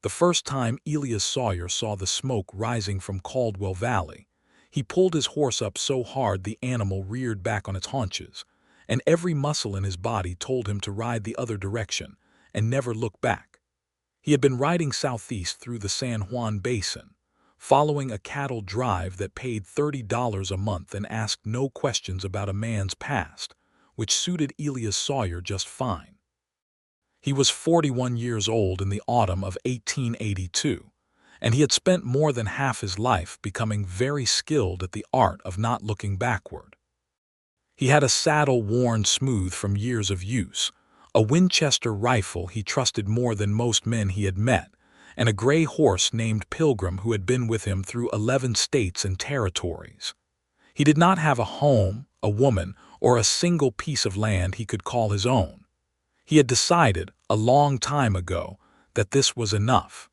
The first time Elias Sawyer saw the smoke rising from Caldwell Valley, he pulled his horse up so hard the animal reared back on its haunches, and every muscle in his body told him to ride the other direction and never look back. He had been riding southeast through the San Juan Basin, following a cattle drive that paid $30 a month and asked no questions about a man's past, which suited Elias Sawyer just fine. He was 41 years old in the autumn of 1882, and he had spent more than half his life becoming very skilled at the art of not looking backward. He had a saddle worn smooth from years of use, a Winchester rifle he trusted more than most men he had met, and a gray horse named Pilgrim who had been with him through 11 states and territories. He did not have a home, a woman, or a single piece of land he could call his own. He had decided, a long time ago, that this was enough.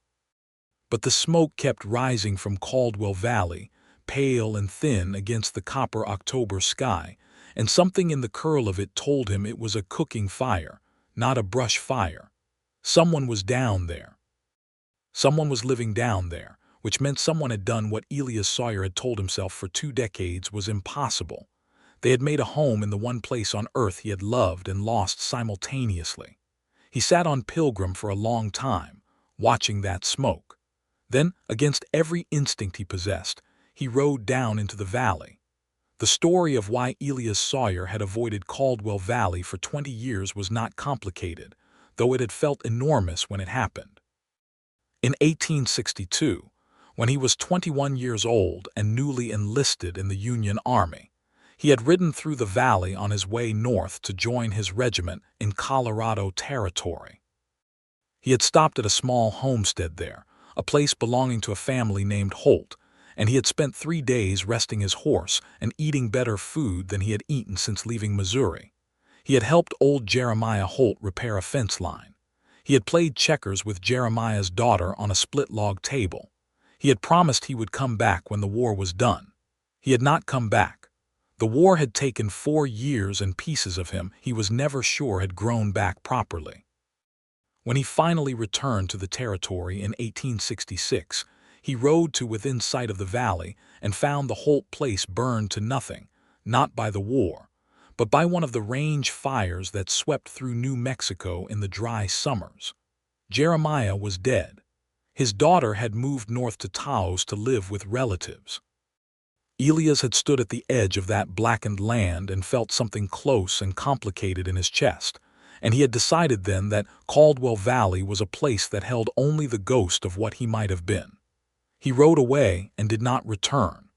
But the smoke kept rising from Caldwell Valley, pale and thin against the copper October sky, and something in the curl of it told him it was a cooking fire, not a brush fire. Someone was down there. Someone was living down there, which meant someone had done what Elias Sawyer had told himself for 2 decades was impossible. They had made a home in the one place on earth he had loved and lost simultaneously. He sat on Pilgrim for a long time, watching that smoke. Then, against every instinct he possessed, he rode down into the valley. The story of why Elias Sawyer had avoided Caldwell Valley for 20 years was not complicated, though it had felt enormous when it happened. In 1862, when he was 21 years old and newly enlisted in the Union Army, he had ridden through the valley on his way north to join his regiment in Colorado Territory. He had stopped at a small homestead there, a place belonging to a family named Holt, and he had spent 3 days resting his horse and eating better food than he had eaten since leaving Missouri. He had helped old Jeremiah Holt repair a fence line. He had played checkers with Jeremiah's daughter on a split-log table. He had promised he would come back when the war was done. He had not come back. The war had taken 4 years, and pieces of him he was never sure had grown back properly. When he finally returned to the territory in 1866, he rode to within sight of the valley and found the Holt place burned to nothing, not by the war, but by one of the range fires that swept through New Mexico in the dry summers. Jeremiah was dead. His daughter had moved north to Taos to live with relatives. Elias had stood at the edge of that blackened land and felt something close and complicated in his chest, and he had decided then that Caldwell Valley was a place that held only the ghost of what he might have been. He rode away and did not return.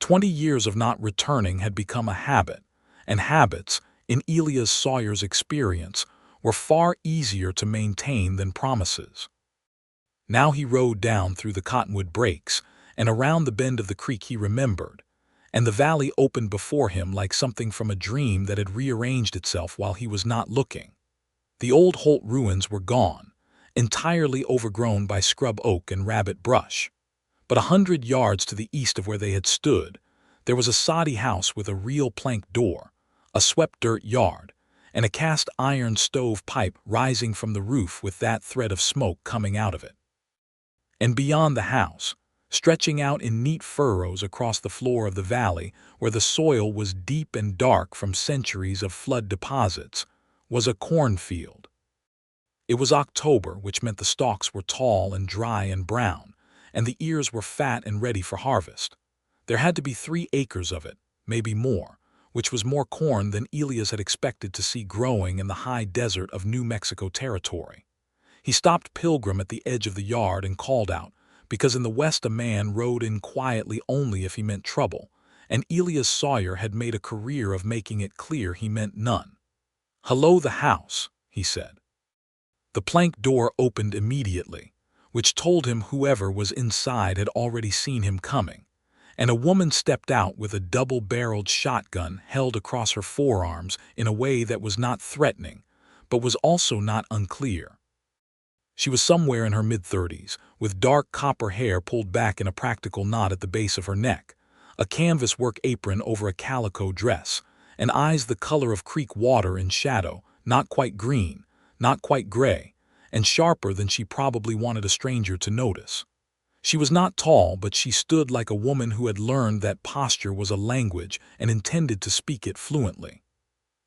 20 years of not returning had become a habit, and habits, in Elias Sawyer's experience, were far easier to maintain than promises. Now he rode down through the cottonwood breaks, and around the bend of the creek he remembered, and the valley opened before him like something from a dream that had rearranged itself while he was not looking. The old Holt ruins were gone, entirely overgrown by scrub oak and rabbit brush. But 100 yards to the east of where they had stood, there was a soddy house with a real plank door, a swept dirt yard, and a cast iron stove pipe rising from the roof with that thread of smoke coming out of it. And beyond the house, stretching out in neat furrows across the floor of the valley where the soil was deep and dark from centuries of flood deposits, was a cornfield. It was October, which meant the stalks were tall and dry and brown, and the ears were fat and ready for harvest. There had to be 3 acres of it, maybe more, which was more corn than Elias had expected to see growing in the high desert of New Mexico Territory. He stopped Pilgrim at the edge of the yard and called out, because in the West a man rode in quietly only if he meant trouble, and Elias Sawyer had made a career of making it clear he meant none. "Hello, the house," he said. The plank door opened immediately, which told him whoever was inside had already seen him coming, and a woman stepped out with a double-barreled shotgun held across her forearms in a way that was not threatening, but was also not unclear. She was somewhere in her mid-30s, with dark copper hair pulled back in a practical knot at the base of her neck, a canvas work apron over a calico dress, and eyes the color of creek water in shadow, not quite green, not quite gray, and sharper than she probably wanted a stranger to notice. She was not tall, but she stood like a woman who had learned that posture was a language and intended to speak it fluently.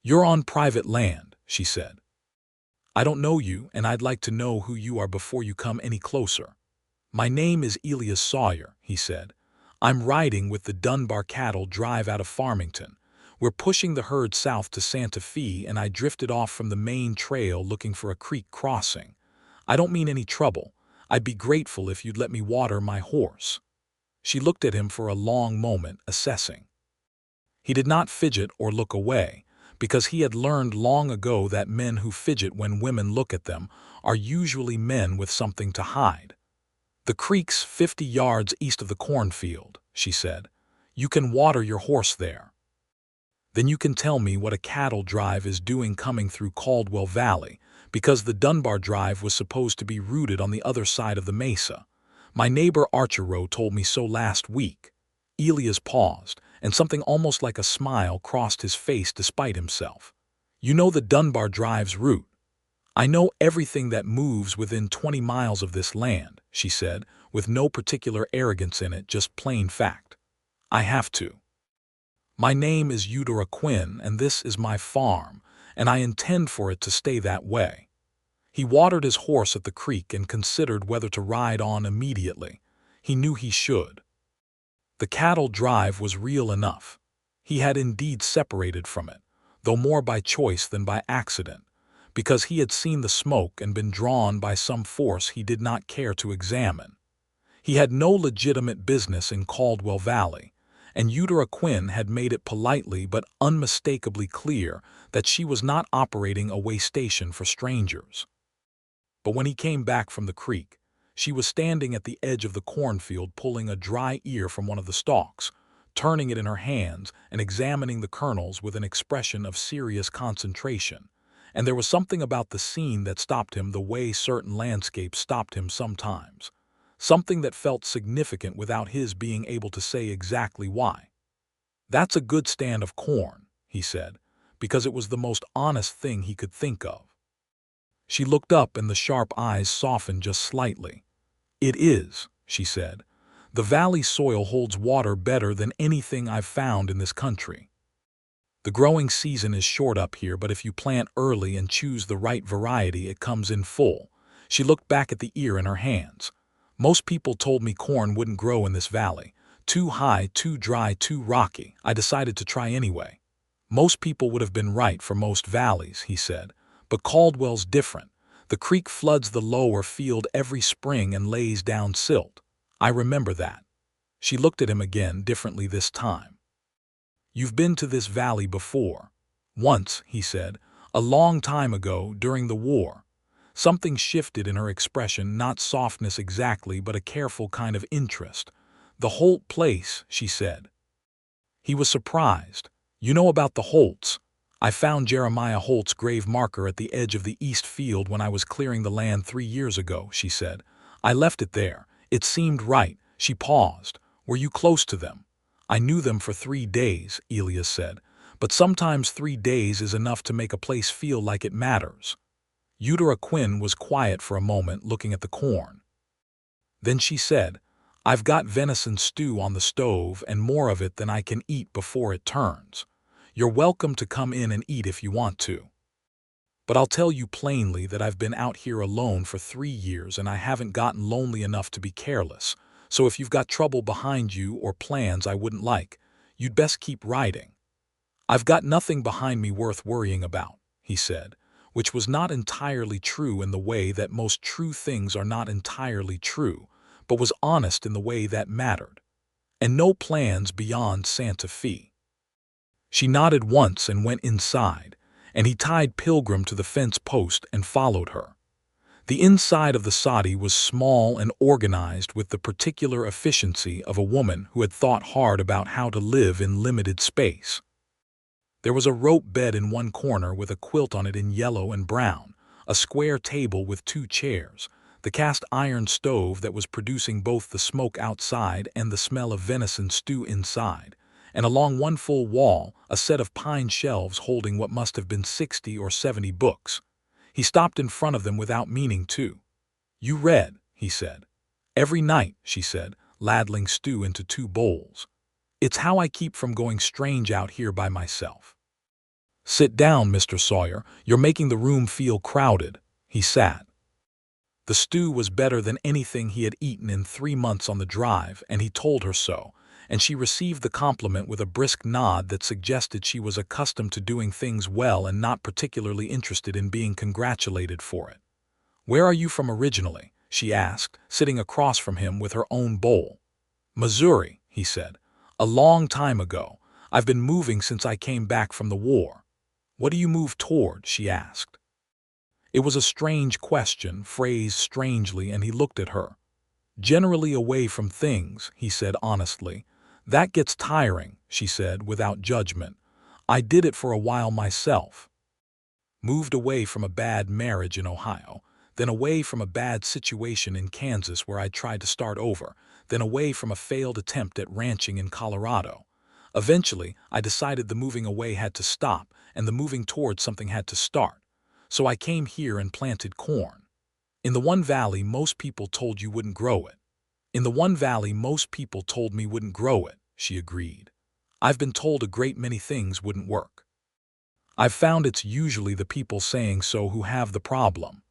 "You're on private land," she said. "I don't know you, and I'd like to know who you are before you come any closer." "My name is Elias Sawyer," he said. "I'm riding with the Dunbar cattle drive out of Farmington. We're pushing the herd south to Santa Fe, and I drifted off from the main trail looking for a creek crossing. I don't mean any trouble. I'd be grateful if you'd let me water my horse." She looked at him for a long moment, assessing. He did not fidget or look away, because he had learned long ago that men who fidget when women look at them are usually men with something to hide. "The creek's 50 yards east of the cornfield," she said. "You can water your horse there. Then you can tell me what a cattle drive is doing coming through Caldwell Valley, because the Dunbar drive was supposed to be routed on the other side of the mesa. My neighbor Archero told me so last week." Elias paused, and something almost like a smile crossed his face despite himself. "You know the Dunbar drive's route." "I know everything that moves within 20 miles of this land," she said, with no particular arrogance in it, just plain fact. "I have to. My name is Eudora Quinn, and this is my farm, and I intend for it to stay that way." He watered his horse at the creek and considered whether to ride on immediately. He knew he should. The cattle drive was real enough. He had indeed separated from it, though more by choice than by accident, because he had seen the smoke and been drawn by some force he did not care to examine. He had no legitimate business in Caldwell Valley, and Eudora Quinn had made it politely but unmistakably clear that she was not operating a way station for strangers. But when he came back from the creek, she was standing at the edge of the cornfield pulling a dry ear from one of the stalks, turning it in her hands and examining the kernels with an expression of serious concentration. And there was something about the scene that stopped him the way certain landscapes stopped him sometimes. Something that felt significant without his being able to say exactly why. "That's a good stand of corn," he said, because it was the most honest thing he could think of. She looked up and the sharp eyes softened just slightly. "It is," she said. "The valley soil holds water better than anything I've found in this country. The growing season is short up here, but if you plant early and choose the right variety, it comes in full." She looked back at the ear in her hands. "Most people told me corn wouldn't grow in this valley. Too high, too dry, too rocky. I decided to try anyway." "Most people would have been right for most valleys," he said. "But Caldwell's different. The creek floods the lower field every spring and lays down silt. I remember that." She looked at him again, differently this time. "You've been to this valley before." "Once," he said. "A long time ago, during the war." Something shifted in her expression, not softness exactly, but a careful kind of interest. "The Holt place," she said. He was surprised. "You know about the Holts?" "I found Jeremiah Holt's grave marker at the edge of the east field when I was clearing the land 3 years ago," she said. "I left it there. It seemed right." She paused. "Were you close to them?" "I knew them for 3 days," Elias said. "But sometimes 3 days is enough to make a place feel like it matters." Eudora Quinn was quiet for a moment, looking at the corn. Then she said, "I've got venison stew on the stove and more of it than I can eat before it turns. You're welcome to come in and eat if you want to. But I'll tell you plainly that I've been out here alone for 3 years and I haven't gotten lonely enough to be careless. So if you've got trouble behind you or plans I wouldn't like, you'd best keep riding." "I've got nothing behind me worth worrying about," he said, which was not entirely true in the way that most true things are not entirely true, but was honest in the way that mattered. "And no plans beyond Santa Fe." She nodded once and went inside, and he tied Pilgrim to the fence post and followed her. The inside of the soddy was small and organized with the particular efficiency of a woman who had thought hard about how to live in limited space. There was a rope bed in one corner with a quilt on it in yellow and brown, a square table with 2 chairs, the cast iron stove that was producing both the smoke outside and the smell of venison stew inside, and along one full wall, a set of pine shelves holding what must have been 60 or 70 books. He stopped in front of them without meaning to. "You read," he said. "Every night," she said, ladling stew into 2 bowls. "It's how I keep from going strange out here by myself." "Sit down, Mr. Sawyer. You're making the room feel crowded." He sat. The stew was better than anything he had eaten in 3 months on the drive, and he told her so, and she received the compliment with a brisk nod that suggested she was accustomed to doing things well and not particularly interested in being congratulated for it. "Where are you from originally?" she asked, sitting across from him with her own bowl. "Missouri," he said. "A long time ago. I've been moving since I came back from the war." "What do you move toward?" she asked. It was a strange question, phrased strangely, and he looked at her. "Generally away from things," he said honestly. "That gets tiring," she said without judgment. "I did it for a while myself. Moved away from a bad marriage in Ohio, then away from a bad situation in Kansas where I tried to start over, then away from a failed attempt at ranching in Colorado. Eventually, I decided the moving away had to stop and the moving towards something had to start. So I came here and planted corn. In the one valley most people told you wouldn't grow it. In the one valley most people told me wouldn't grow it," she agreed. "I've been told a great many things wouldn't work. I've found it's usually the people saying so who have the problem."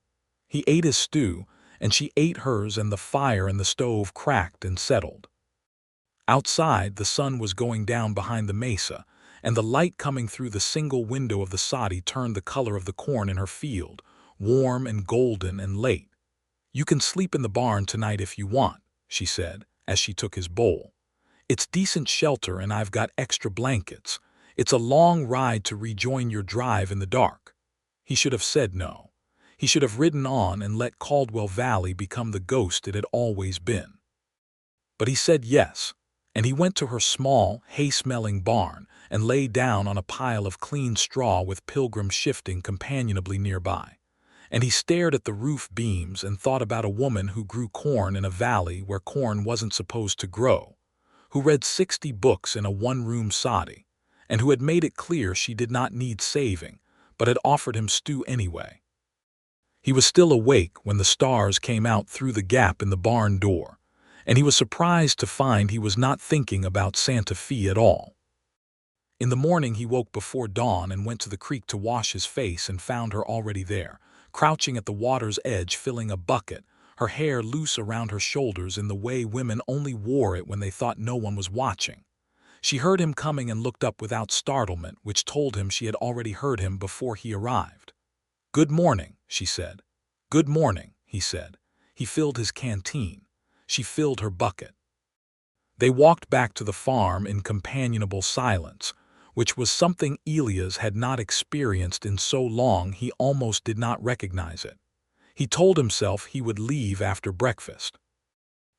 He ate his stew, and she ate hers, and the fire in the stove cracked and settled. Outside, the sun was going down behind the mesa, and the light coming through the single window of the soddy turned the color of the corn in her field, warm and golden and late. "You can sleep in the barn tonight if you want," she said, as she took his bowl. "It's decent shelter and I've got extra blankets. It's a long ride to rejoin your drive in the dark." He should have said no. He should have ridden on and let Caldwell Valley become the ghost it had always been. But he said yes, and he went to her small, hay-smelling barn and lay down on a pile of clean straw with Pilgrim shifting companionably nearby. And he stared at the roof beams and thought about a woman who grew corn in a valley where corn wasn't supposed to grow, who read 60 books in a one-room soddy, and who had made it clear she did not need saving, but had offered him stew anyway. He was still awake when the stars came out through the gap in the barn door, and he was surprised to find he was not thinking about Santa Fe at all. In the morning he woke before dawn and went to the creek to wash his face and found her already there, crouching at the water's edge filling a bucket, her hair loose around her shoulders in the way women only wore it when they thought no one was watching. She heard him coming and looked up without startlement, which told him she had already heard him before he arrived. "Good morning," she said. "Good morning," he said. He filled his canteen. She filled her bucket. They walked back to the farm in companionable silence, which was something Elias had not experienced in so long he almost did not recognize it. He told himself he would leave after breakfast.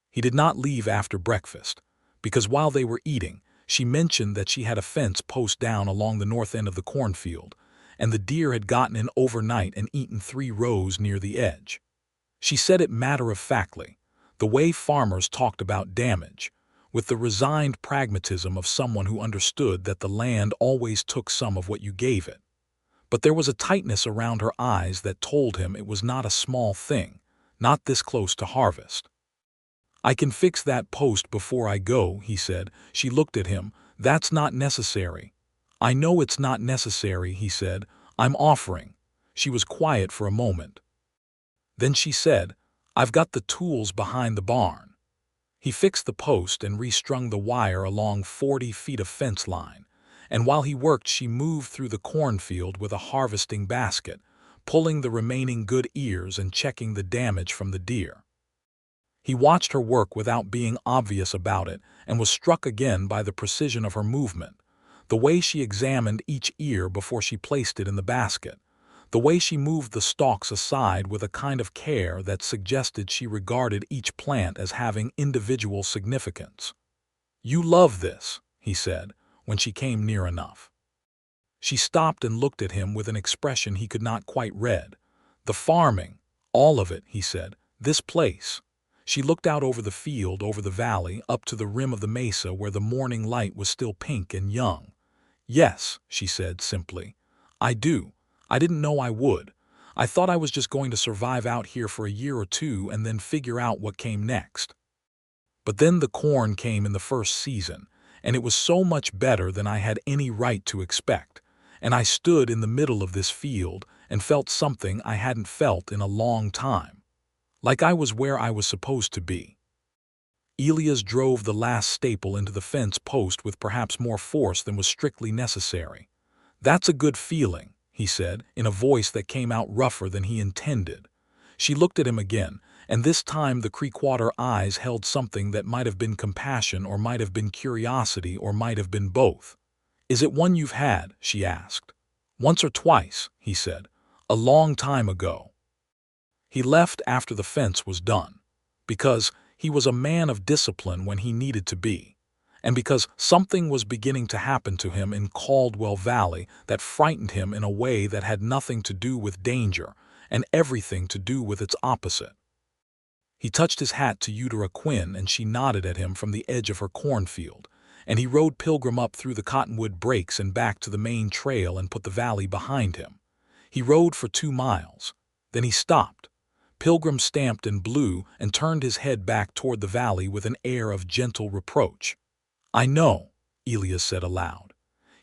He did not leave after breakfast, because while they were eating, she mentioned that she had a fence post down along the north end of the cornfield, and the deer had gotten in overnight and eaten 3 rows near the edge. She said it matter-of-factly, the way farmers talked about damage, with the resigned pragmatism of someone who understood that the land always took some of what you gave it. But there was a tightness around her eyes that told him it was not a small thing, not this close to harvest. "I can fix that post before I go," he said. She looked at him. "That's not necessary." "I know it's not necessary," he said. "I'm offering." She was quiet for a moment. Then she said, "I've got the tools behind the barn." He fixed the post and restrung the wire along 40 feet of fence line, and while he worked she moved through the cornfield with a harvesting basket, pulling the remaining good ears and checking the damage from the deer. He watched her work without being obvious about it and was struck again by the precision of her movement, the way she examined each ear before she placed it in the basket, the way she moved the stalks aside with a kind of care that suggested she regarded each plant as having individual significance. "You love this," he said, when she came near enough. She stopped and looked at him with an expression he could not quite read. "The farming, all of it," he said. "This place." She looked out over the field, over the valley, up to the rim of the mesa where the morning light was still pink and young. "Yes," she said simply. "I do. I didn't know I would. I thought I was just going to survive out here for a year or two and then figure out what came next. But then the corn came in the first season, and it was so much better than I had any right to expect, and I stood in the middle of this field and felt something I hadn't felt in a long time, like I was where I was supposed to be. Elias drove the last staple into the fence post with perhaps more force than was strictly necessary. "That's a good feeling," he said, in a voice that came out rougher than he intended. She looked at him again, and this time the Creekwater eyes held something that might have been compassion or might have been curiosity or might have been both. "Is it one you've had?" she asked. "Once or twice," he said. "A long time ago." He left after the fence was done, because he was a man of discipline when he needed to be, and because something was beginning to happen to him in Caldwell Valley that frightened him in a way that had nothing to do with danger and everything to do with its opposite. He touched his hat to Eudora Quinn, and she nodded at him from the edge of her cornfield, and he rode Pilgrim up through the cottonwood breaks and back to the main trail and put the valley behind him. He rode for 2 miles. Then he stopped. Pilgrim stamped and blew and turned his head back toward the valley with an air of gentle reproach. "I know," Elias said aloud.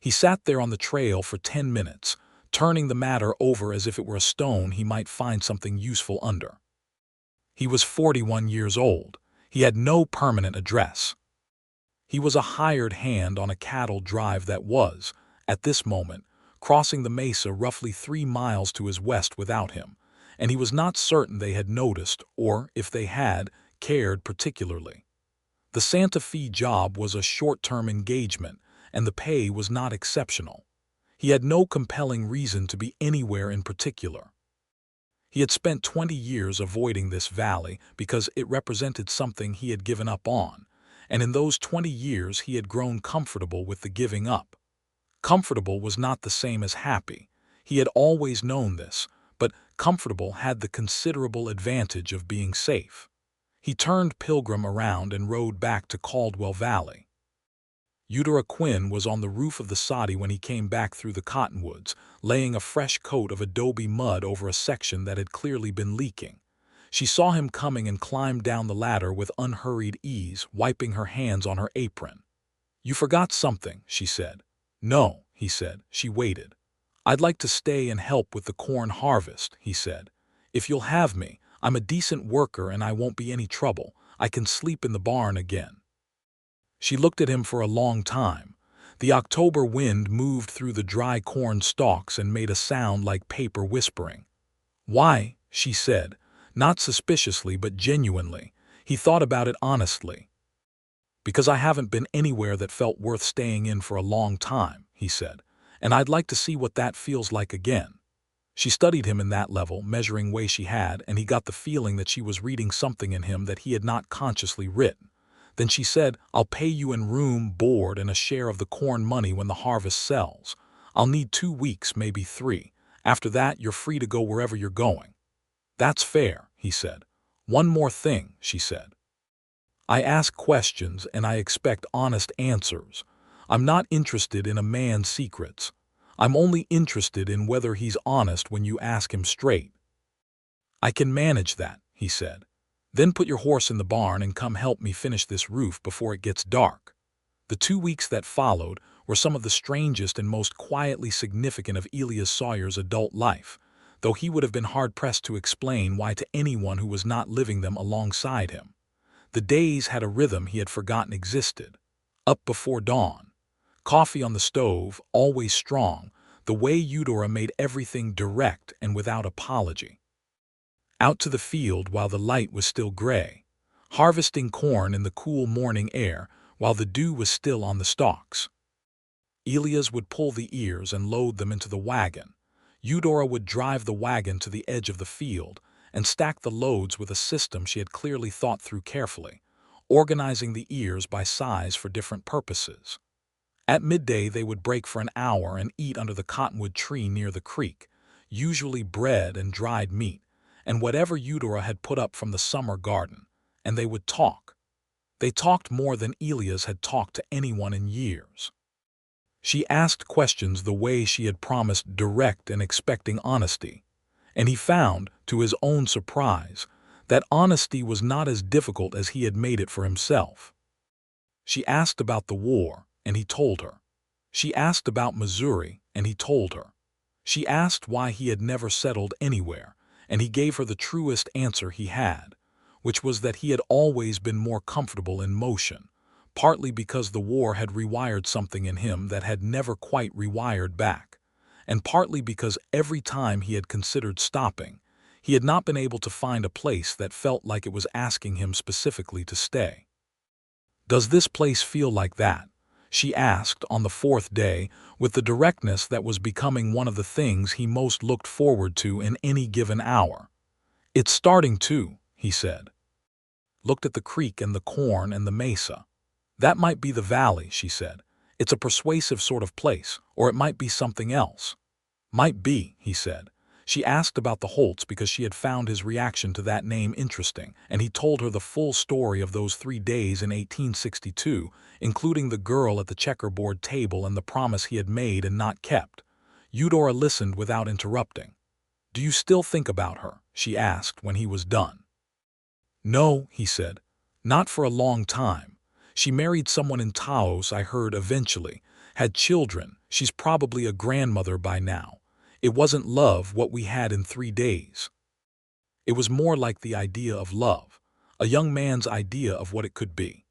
He sat there on the trail for 10 minutes, turning the matter over as if it were a stone he might find something useful under. He was 41 years old. He had no permanent address. He was a hired hand on a cattle drive that was, at this moment, crossing the mesa roughly 3 miles to his west without him, and he was not certain they had noticed or, if they had, cared particularly. The Santa Fe job was a short-term engagement, and the pay was not exceptional. He had no compelling reason to be anywhere in particular. He had spent 20 years avoiding this valley because it represented something he had given up on, and in those 20 years he had grown comfortable with the giving up. Comfortable was not the same as happy. He had always known this, but comfortable had the considerable advantage of being safe. He turned Pilgrim around and rode back to Caldwell Valley. Eudora Quinn was on the roof of the soddy when he came back through the cottonwoods, laying a fresh coat of adobe mud over a section that had clearly been leaking. She saw him coming and climbed down the ladder with unhurried ease, wiping her hands on her apron. "You forgot something," she said. "No," he said. She waited. "I'd like to stay and help with the corn harvest," he said. "If you'll have me, I'm a decent worker and I won't be any trouble. I can sleep in the barn again." She looked at him for a long time. The October wind moved through the dry corn stalks and made a sound like paper whispering. "Why?" she said, not suspiciously but genuinely. He thought about it honestly. "Because I haven't been anywhere that felt worth staying in for a long time," he said, "and I'd like to see what that feels like again." She studied him in that level, measuring way she had, and he got the feeling that she was reading something in him that he had not consciously written. Then she said, "I'll pay you in room, board, and a share of the corn money when the harvest sells. I'll need 2 weeks, maybe 3. After that, you're free to go wherever you're going." "That's fair," he said. "One more thing," she said. "I ask questions and I expect honest answers. I'm not interested in a man's secrets. I'm only interested in whether he's honest when you ask him straight." "I can manage that," he said. "Then put your horse in the barn and come help me finish this roof before it gets dark." The 2 weeks that followed were some of the strangest and most quietly significant of Elias Sawyer's adult life, though he would have been hard-pressed to explain why to anyone who was not living them alongside him. The days had a rhythm he had forgotten existed. Up before dawn. Coffee on the stove, always strong, the way Eudora made everything direct and without apology. Out to the field while the light was still gray. Harvesting corn in the cool morning air while the dew was still on the stalks. Elias would pull the ears and load them into the wagon. Eudora would drive the wagon to the edge of the field and stack the loads with a system she had clearly thought through carefully, organizing the ears by size for different purposes. At midday they would break for an hour and eat under the cottonwood tree near the creek, usually bread and dried meat, and whatever Eudora had put up from the summer garden, and they would talk. They talked more than Elias had talked to anyone in years. She asked questions the way she had promised, direct and expecting honesty, And he found, to his own surprise, that honesty was not as difficult as he had made it for himself. She asked about the war, and he told her. She asked about Missouri, and he told her. She asked why he had never settled anywhere, and he gave her the truest answer he had, which was that he had always been more comfortable in motion, partly because the war had rewired something in him that had never quite rewired back, and partly because every time he had considered stopping, he had not been able to find a place that felt like it was asking him specifically to stay. "Does this place feel like that?" she asked on the fourth day, with the directness that was becoming one of the things he most looked forward to in any given hour. "It's starting to," he said. Looked at the creek and the corn and the mesa. "That might be the valley," she said. "It's a persuasive sort of place, or it might be something else." "Might be," he said. She asked about the Holts because she had found his reaction to that name interesting, and he told her the full story of those 3 days in 1862, including the girl at the checkerboard table and the promise he had made and not kept. Eudora listened without interrupting. "Do you still think about her?" she asked when he was done. "No," he said. "Not for a long time. She married someone in Taos, I heard, eventually. Had children. She's probably a grandmother by now. It wasn't love what we had in 3 days. It was more like the idea of love, a young man's idea of what it could be."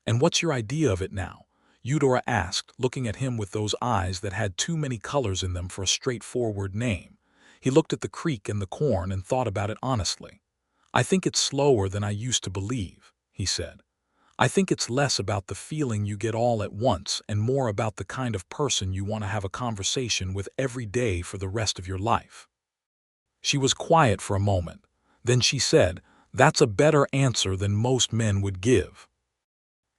"And what's your idea of it now?" Eudora asked, looking at him with those eyes that had too many colors in them for a straightforward name. He looked at the creek and the corn and thought about it honestly. "I think it's slower than I used to believe," he said. "I think it's less about the feeling you get all at once and more about the kind of person you want to have a conversation with every day for the rest of your life." She was quiet for a moment. Then she said, "That's a better answer than most men would give."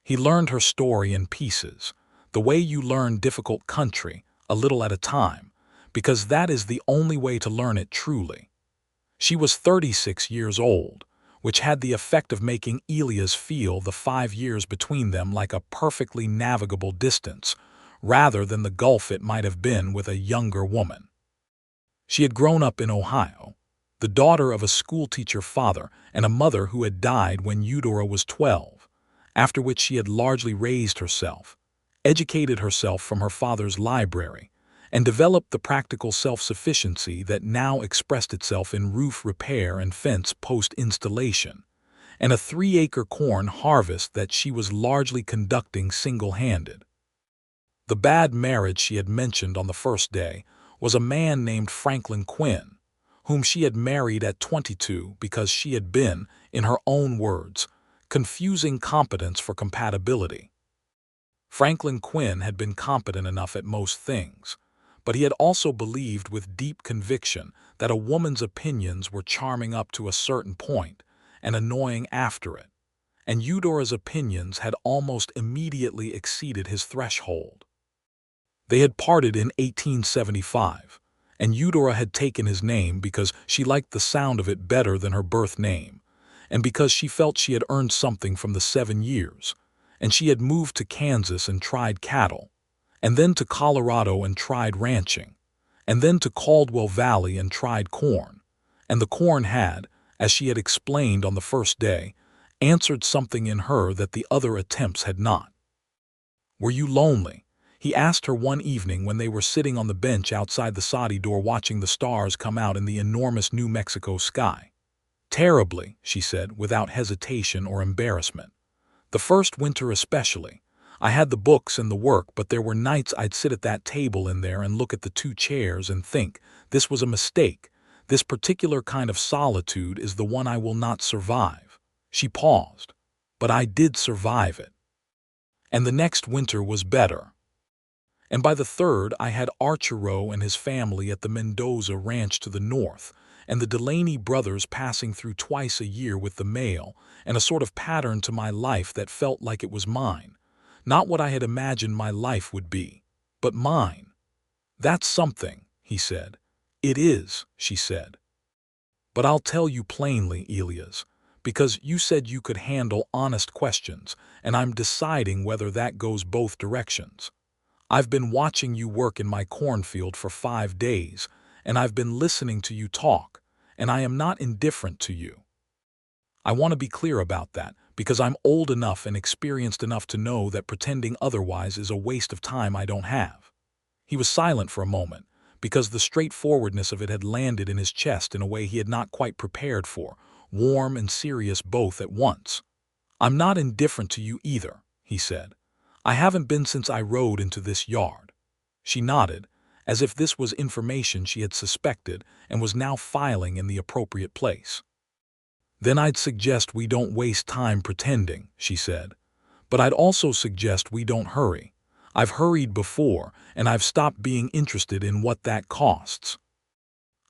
He learned her story in pieces, the way you learn difficult country, a little at a time, because that is the only way to learn it truly. She was 36 years old, which had the effect of making Elias feel the 5 years between them like a perfectly navigable distance, rather than the gulf it might have been with a younger woman. She had grown up in Ohio, the daughter of a schoolteacher father and a mother who had died when Eudora was 12, after which she had largely raised herself, educated herself from her father's library, and developed the practical self-sufficiency that now expressed itself in roof repair and fence post-installation, and a 3-acre corn harvest that she was largely conducting single-handed. The bad marriage she had mentioned on the first day was a man named Franklin Quinn, whom she had married at 22 because she had been, in her own words, confusing competence for compatibility. Franklin Quinn had been competent enough at most things, but he had also believed with deep conviction that a woman's opinions were charming up to a certain point and annoying after it, and Eudora's opinions had almost immediately exceeded his threshold. They had parted in 1875, and Eudora had taken his name because she liked the sound of it better than her birth name, and because she felt she had earned something from the 7 years, and she had moved to Kansas and tried cattle, and then to Colorado and tried ranching, and then to Caldwell Valley and tried corn, and the corn had, as she had explained on the first day, answered something in her that the other attempts had not. "Were you lonely?" he asked her one evening when they were sitting on the bench outside the soddy door watching the stars come out in the enormous New Mexico sky. "Terribly," she said, without hesitation or embarrassment. "The first winter especially. I had the books and the work, but there were nights I'd sit at that table in there and look at the 2 chairs and think, this was a mistake. This particular kind of solitude is the one I will not survive." She paused. "But I did survive it. And the next winter was better. And by the third I had Archero and his family at the Mendoza Ranch to the north, and the Delaney brothers passing through twice a year with the mail, and a sort of pattern to my life that felt like it was mine. Not what I had imagined my life would be, but mine." "That's something," he said. "It is," she said. "But I'll tell you plainly, Elias, because you said you could handle honest questions, and I'm deciding whether that goes both directions. I've been watching you work in my cornfield for 5 days, and I've been listening to you talk, and I am not indifferent to you. I want to be clear about that, because I'm old enough and experienced enough to know that pretending otherwise is a waste of time I don't have." He was silent for a moment, because the straightforwardness of it had landed in his chest in a way he had not quite prepared for, warm and serious both at once. "I'm not indifferent to you either," he said. "I haven't been since I rode into this yard." She nodded, as if this was information she had suspected and was now filing in the appropriate place. "Then I'd suggest we don't waste time pretending," she said. "But I'd also suggest we don't hurry. I've hurried before, and I've stopped being interested in what that costs."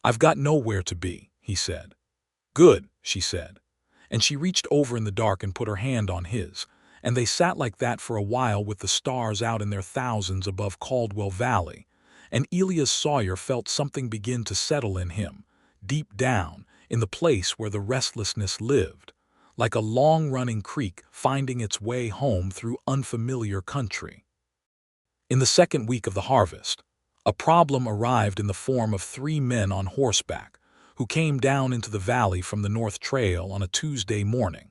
"I've got nowhere to be," he said. "Good," she said. And she reached over in the dark and put her hand on his, and they sat like that for a while with the stars out in their thousands above Caldwell Valley, and Elias Sawyer felt something begin to settle in him, deep down, in the place where the restlessness lived, like a long-running creek finding its way home through unfamiliar country. In the second week of the harvest, a problem arrived in the form of 3 men on horseback who came down into the valley from the North Trail on a Tuesday morning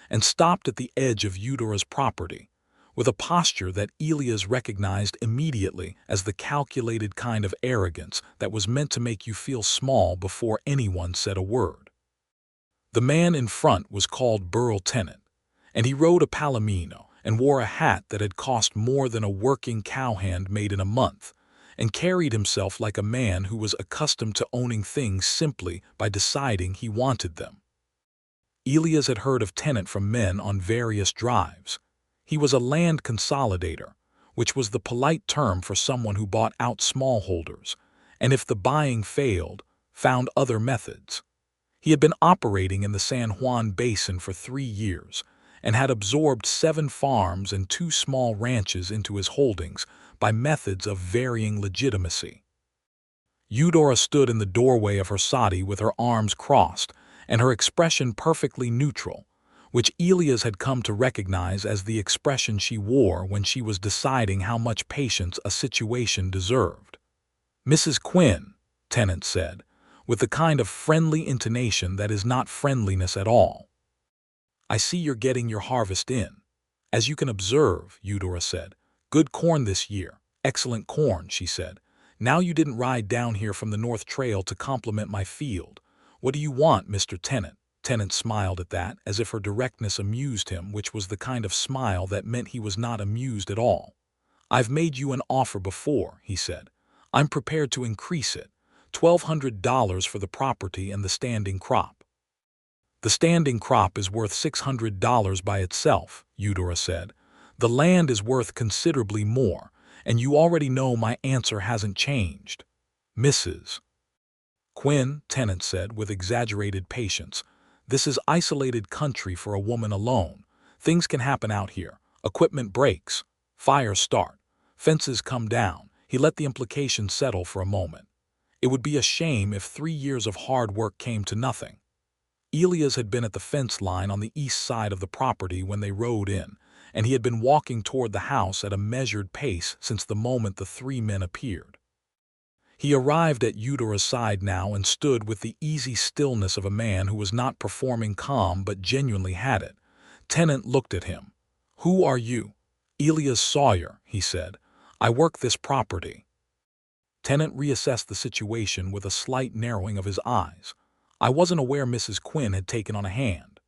and stopped at the edge of Eudora's property with a posture that Elias recognized immediately as the calculated kind of arrogance that was meant to make you feel small before anyone said a word. The man in front was called Burl Tennant, and he rode a palomino and wore a hat that had cost more than a working cowhand made in a month, and carried himself like a man who was accustomed to owning things simply by deciding he wanted them. Elias had heard of Tennant from men on various drives. He was a land consolidator, which was the polite term for someone who bought out smallholders, and if the buying failed, found other methods. He had been operating in the San Juan Basin for 3 years, and had absorbed 7 farms and 2 small ranches into his holdings by methods of varying legitimacy. Eudora stood in the doorway of her sadi with her arms crossed and her expression perfectly neutral, which Elias had come to recognize as the expression she wore when she was deciding how much patience a situation deserved. "Mrs. Quinn," Tennant said, with the kind of friendly intonation that is not friendliness at all. "I see you're getting your harvest in. As you can observe," Eudora said. "Good corn this year." "Excellent corn," she said. "Now you didn't ride down here from the North Trail to compliment my field. What do you want, Mr. Tennant?" Tennant smiled at that, as if her directness amused him, which was the kind of smile that meant he was not amused at all. "I've made you an offer before," he said. "I'm prepared to increase it. $1,200 for the property and the standing crop." "The standing crop is worth $600 by itself," Eudora said. "The land is worth considerably more, and you already know my answer hasn't changed." "Mrs. Quinn," Tennant said with exaggerated patience, "this is isolated country for a woman alone. Things can happen out here. Equipment breaks, fires start, fences come down." He let the implication settle for a moment. It would be a shame if 3 years of hard work came to nothing. Elias had been at the fence line on the east side of the property when they rode in, and he had been walking toward the house at a measured pace since the moment the 3 men appeared. He arrived at Eudora's side now and stood with the easy stillness of a man who was not performing calm but genuinely had it. Tennant looked at him. "Who are you?" "Elias Sawyer," he said. "I work this property." Tennant reassessed the situation with a slight narrowing of his eyes. "I wasn't aware Mrs. Quinn had taken on a hand."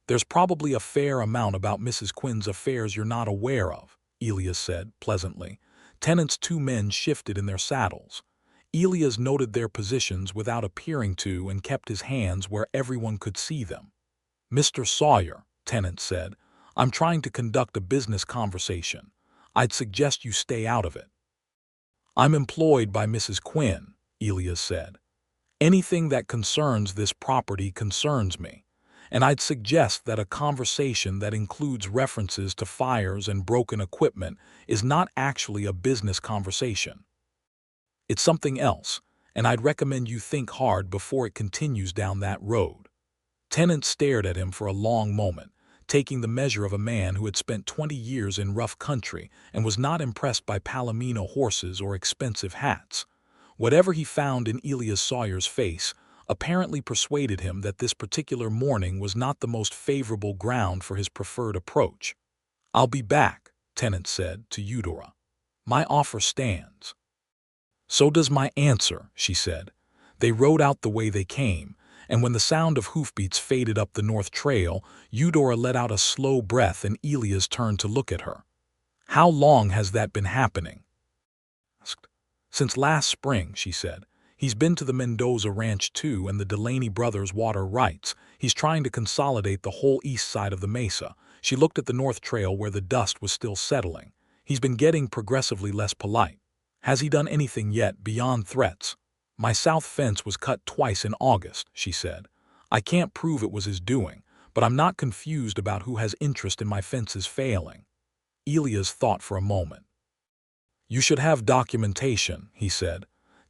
"There's probably a fair amount about Mrs. Quinn's affairs you're not aware of," Elias said pleasantly. Tennant's 2 men shifted in their saddles. Elias noted their positions without appearing to and kept his hands where everyone could see them. "Mr. Sawyer," Tennant said, "I'm trying to conduct a business conversation. I'd suggest you stay out of it." "I'm employed by Mrs. Quinn," Elias said. "Anything that concerns this property concerns me, and I'd suggest that a conversation that includes references to fires and broken equipment is not actually a business conversation. It's something else, and I'd recommend you think hard before it continues down that road." Tennant stared at him for a long moment, taking the measure of a man who had spent 20 years in rough country and was not impressed by palomino horses or expensive hats. Whatever he found in Elias Sawyer's face, apparently persuaded him that this particular morning was not the most favorable ground for his preferred approach. "I'll be back," Tennant said to Eudora. "My offer stands." "So does my answer," she said. They rode out the way they came, and when the sound of hoofbeats faded up the north trail, Eudora let out a slow breath and Elias turned to look at her. "How long has that been happening?" "Since last spring," she said. "He's been to the Mendoza ranch too and the Delaney brothers' water rights. He's trying to consolidate the whole east side of the mesa." She looked at the north trail where the dust was still settling. "He's been getting progressively less polite. Has he done anything yet beyond threats?" "My south fence was cut twice in August," she said. "I can't prove it was his doing, but I'm not confused about who has interest in my fences failing." Elias thought for a moment. "You should have documentation," he said.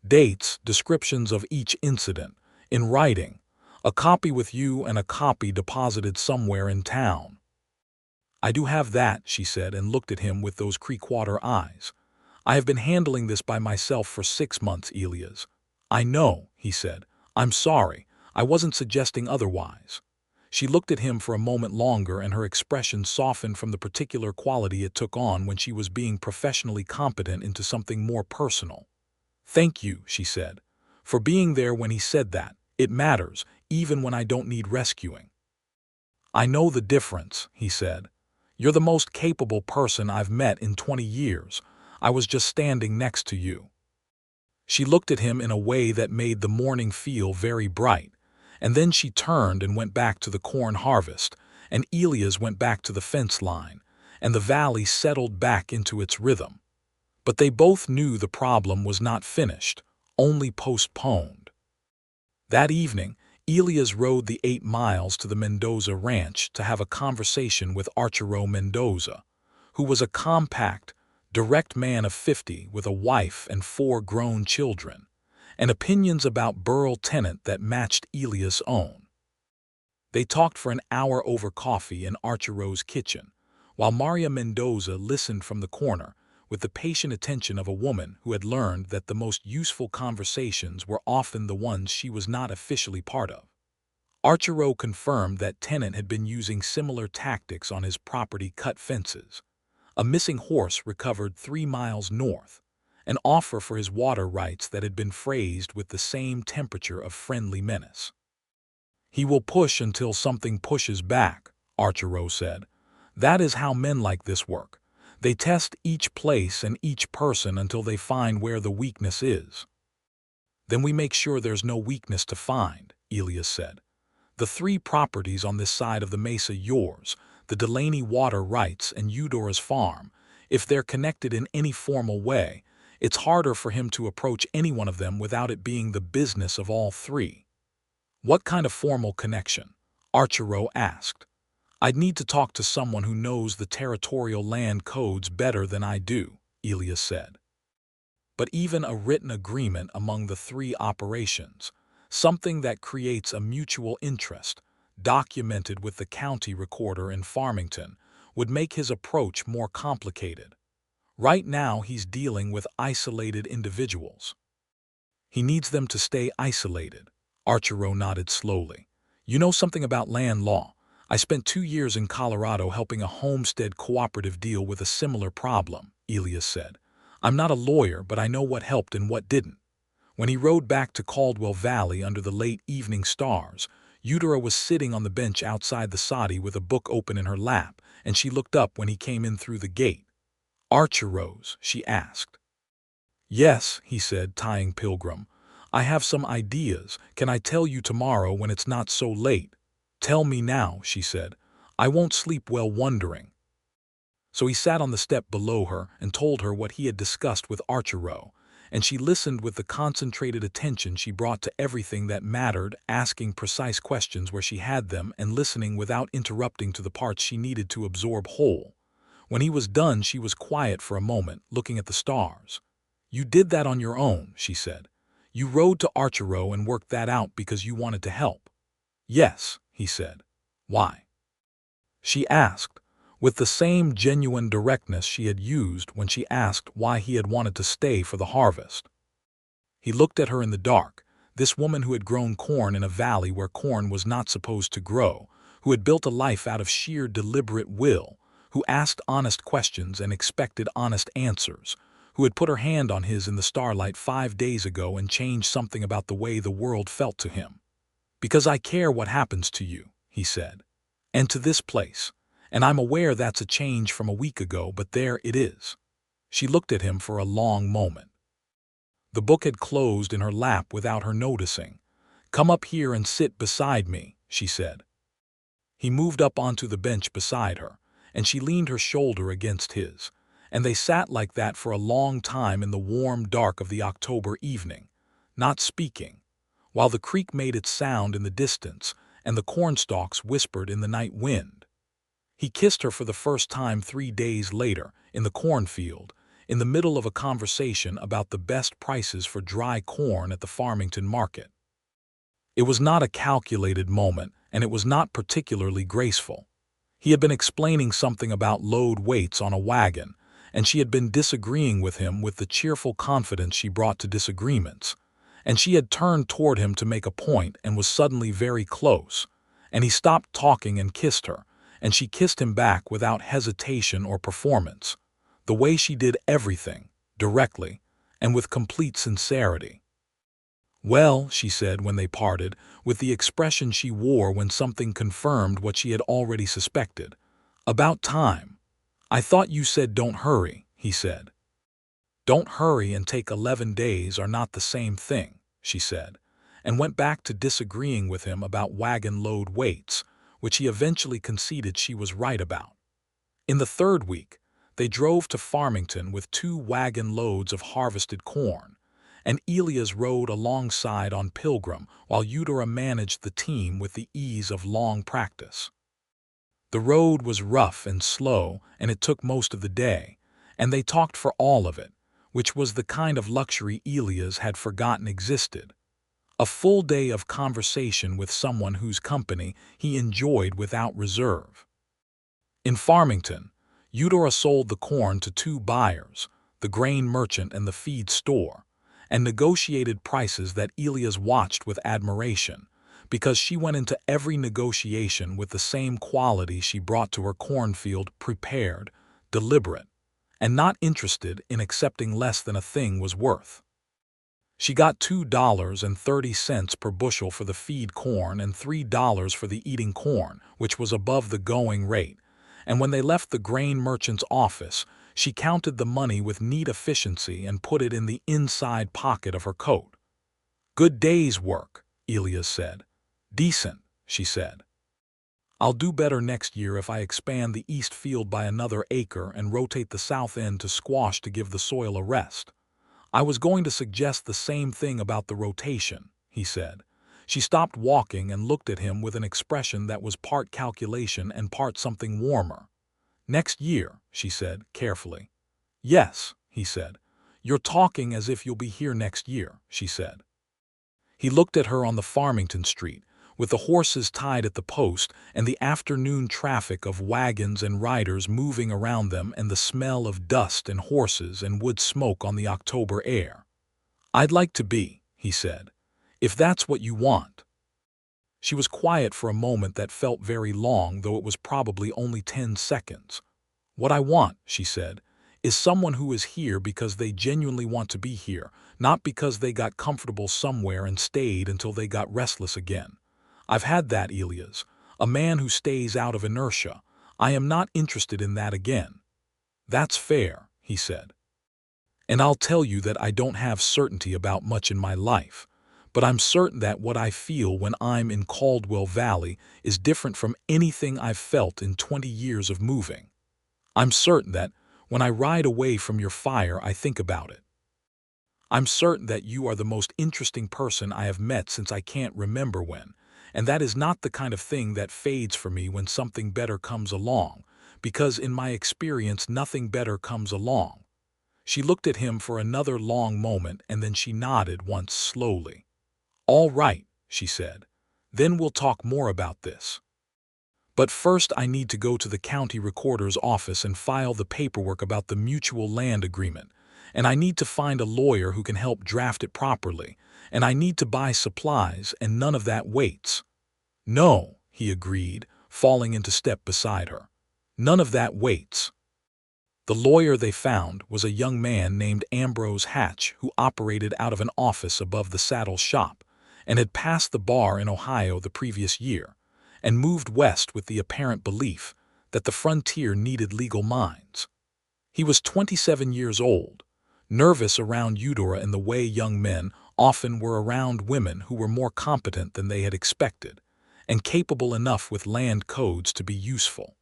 "Dates, descriptions of each incident, in writing. A copy with you and a copy deposited somewhere in town." "I do have that," she said, and looked at him with those Creekwater eyes. "I have been handling this by myself for 6 months, Elias." "I know," he said. "I'm sorry. I wasn't suggesting otherwise." She looked at him for a moment longer and her expression softened from the particular quality it took on when she was being professionally competent into something more personal. "Thank you," she said, "for being there when he said that. It matters, even when I don't need rescuing." "I know the difference," he said. "You're the most capable person I've met in 20 years. I was just standing next to you." She looked at him in a way that made the morning feel very bright, and then she turned and went back to the corn harvest, and Elias went back to the fence line, and the valley settled back into its rhythm. But they both knew the problem was not finished, only postponed. That evening, Elias rode the 8 miles to the Mendoza ranch to have a conversation with Arturo Mendoza, who was a compact, direct man of 50 with a wife and 4 grown children, and opinions about Burl Tennant that matched Elias' own. They talked for an hour over coffee in Arturo's kitchen, while Maria Mendoza listened from the corner with the patient attention of a woman who had learned that the most useful conversations were often the ones she was not officially part of. Arturo confirmed that Tennant had been using similar tactics on his property cut fences. A missing horse recovered 3 miles north, an offer for his water rights that had been phrased with the same temperature of friendly menace. "He will push until something pushes back," Arturo said. "That is how men like this work. They test each place and each person until they find where the weakness is." "Then we make sure there's no weakness to find," Elias said. "The 3 properties on this side of the mesa yours, the Delaney water rights and Eudora's farm, if they're connected in any formal way, it's harder for him to approach any one of them without it being the business of all 3. "What kind of formal connection?" Arturo asked. "I'd need to talk to someone who knows the territorial land codes better than I do," Elias said. "But even a written agreement among the 3 operations, something that creates a mutual interest, documented with the county recorder in Farmington, would make his approach more complicated. Right now he's dealing with isolated individuals." "He needs them to stay isolated." Arturo nodded slowly. "You know something about land law. I spent 2 years in Colorado helping a homestead cooperative deal with a similar problem," Elias said. "I'm not a lawyer, but I know what helped and what didn't." When he rode back to Caldwell Valley under the late evening stars, Eudora was sitting on the bench outside the soddy with a book open in her lap, and she looked up when he came in through the gate. "Arturo's?" she asked. "Yes," he said, tying Pilgrim. "I have some ideas. Can I tell you tomorrow when it's not so late?" "Tell me now," she said. "I won't sleep well wondering." So he sat on the step below her and told her what he had discussed with Arturo, and she listened with the concentrated attention she brought to everything that mattered, asking precise questions where she had them and listening without interrupting to the parts she needed to absorb whole. When he was done, she was quiet for a moment, looking at the stars. "You did that on your own," she said. "You rode to Arturo and worked that out because you wanted to help." "Yes," he said. "Why?" she asked, with the same genuine directness she had used when she asked why he had wanted to stay for the harvest. He looked at her in the dark, This woman who had grown corn in a valley where corn was not supposed to grow, who had built a life out of sheer deliberate will, who asked honest questions and expected honest answers, who had put her hand on his in the starlight 5 days ago and changed something about the way the world felt to him. "Because I care what happens to you," he said, "and to this place. And I'm aware that's a change from a week ago, but there it is." She looked at him for a long moment. The book had closed in her lap without her noticing. "Come up here and sit beside me," she said. He moved up onto the bench beside her, and she leaned her shoulder against his, and they sat like that for a long time in the warm dark of the October evening, not speaking, while the creek made its sound in the distance and the cornstalks whispered in the night wind. He kissed her for the first time 3 days later, in the cornfield, in the middle of a conversation about the best prices for dry corn at the Farmington market. It was not a calculated moment, and it was not particularly graceful. He had been explaining something about load weights on a wagon, and she had been disagreeing with him with the cheerful confidence she brought to disagreements, and she had turned toward him to make a point and was suddenly very close, and he stopped talking and kissed her, and she kissed him back without hesitation or performance, the way she did everything, directly, and with complete sincerity. "Well," she said when they parted, with the expression she wore when something confirmed what she had already suspected, "about time." "I thought you said don't hurry," he said. "Don't hurry and take 11 days are not the same thing," she said, and went back to disagreeing with him about wagon load weights, which he eventually conceded she was right about. In the third week, they drove to Farmington with 2 wagon loads of harvested corn, and Elias rode alongside on Pilgrim while Eudora managed the team with the ease of long practice. The road was rough and slow, and it took most of the day, and they talked for all of it, which was the kind of luxury Elias had forgotten existed. A full day of conversation with someone whose company he enjoyed without reserve. In Farmington, Eudora sold the corn to 2 buyers, the grain merchant and the feed store, and negotiated prices that Elias watched with admiration, because she went into every negotiation with the same quality she brought to her cornfield: prepared, deliberate, and not interested in accepting less than a thing was worth. She got $2.30 per bushel for the feed corn and $3 for the eating corn, which was above the going rate, and when they left the grain merchant's office, she counted the money with neat efficiency and put it in the inside pocket of her coat. "Good day's work," Elias said. "Decent," she said. "I'll do better next year if I expand the east field by another acre and rotate the south end to squash to give the soil a rest." "I was going to suggest the same thing about the rotation," he said. She stopped walking and looked at him with an expression that was part calculation and part something warmer. "Next year," she said, carefully. "Yes," he said. "You're talking as if you'll be here next year," she said. He looked at her on the Farmington street, with the horses tied at the post and the afternoon traffic of wagons and riders moving around them and the smell of dust and horses and wood smoke on the October air. "I'd like to be," he said, "if that's what you want." She was quiet for a moment that felt very long, though it was probably only 10 seconds. "What I want," she said, "is someone who is here because they genuinely want to be here, not because they got comfortable somewhere and stayed until they got restless again. I've had that, Elias, a man who stays out of inertia. I am not interested in that again." "That's fair," he said. "And I'll tell you that I don't have certainty about much in my life, but I'm certain that what I feel when I'm in Caldwell Valley is different from anything I've felt in 20 years of moving. I'm certain that when I ride away from your fire, I think about it. I'm certain that you are the most interesting person I have met since I can't remember when, and that is not the kind of thing that fades for me when something better comes along, because in my experience nothing better comes along." She looked at him for another long moment, and then she nodded once slowly. "All right," she said. "Then we'll talk more about this. But first I need to go to the county recorder's office and file the paperwork about the mutual land agreement, and I need to find a lawyer who can help draft it properly, and I need to buy supplies, and none of that waits." "No," he agreed, falling into step beside her. "None of that waits." The lawyer they found was a young man named Ambrose Hatch, who operated out of an office above the saddle shop and had passed the bar in Ohio the previous year and moved west with the apparent belief that the frontier needed legal minds. He was 27 years old, nervous around Eudora in the way young men often were around women who were more competent than they had expected, and capable enough with land codes to be useful.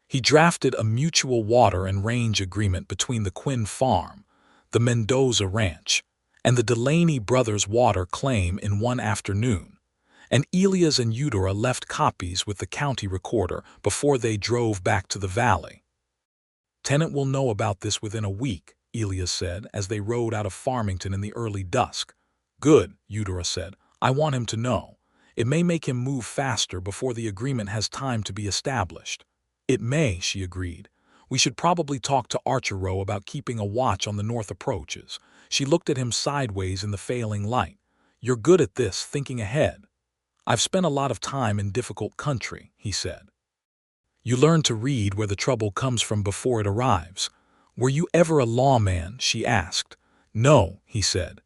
He drafted a mutual water and range agreement between the Quinn farm, the Mendoza ranch, and the Delaney brothers' water claim in one afternoon, and Elias and Eudora left copies with the county recorder before they drove back to the valley. "Tenant will know about this within a week," Elias said as they rode out of Farmington in the early dusk. "Good," Eudora said. "I want him to know. It may make him move faster before the agreement has time to be established." "It may," she agreed. "We should probably talk to Archero about keeping a watch on the north approaches." She looked at him sideways in the failing light. "You're good at this, thinking ahead." "I've spent a lot of time in difficult country," he said. "You learn to read where the trouble comes from before it arrives." "Were you ever a lawman?" she asked. "No," he said.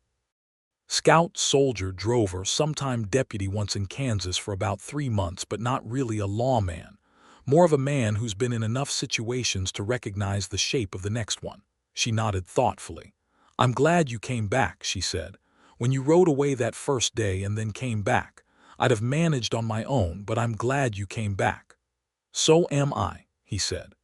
"Scout, soldier, drover, sometime deputy once in Kansas for about 3 months, but not really a lawman. More of a man who's been in enough situations to recognize the shape of the next one." She nodded thoughtfully. "I'm glad you came back," she said. "When you rode away that first day and then came back, I'd have managed on my own, but I'm glad you came back." "So am I," he said.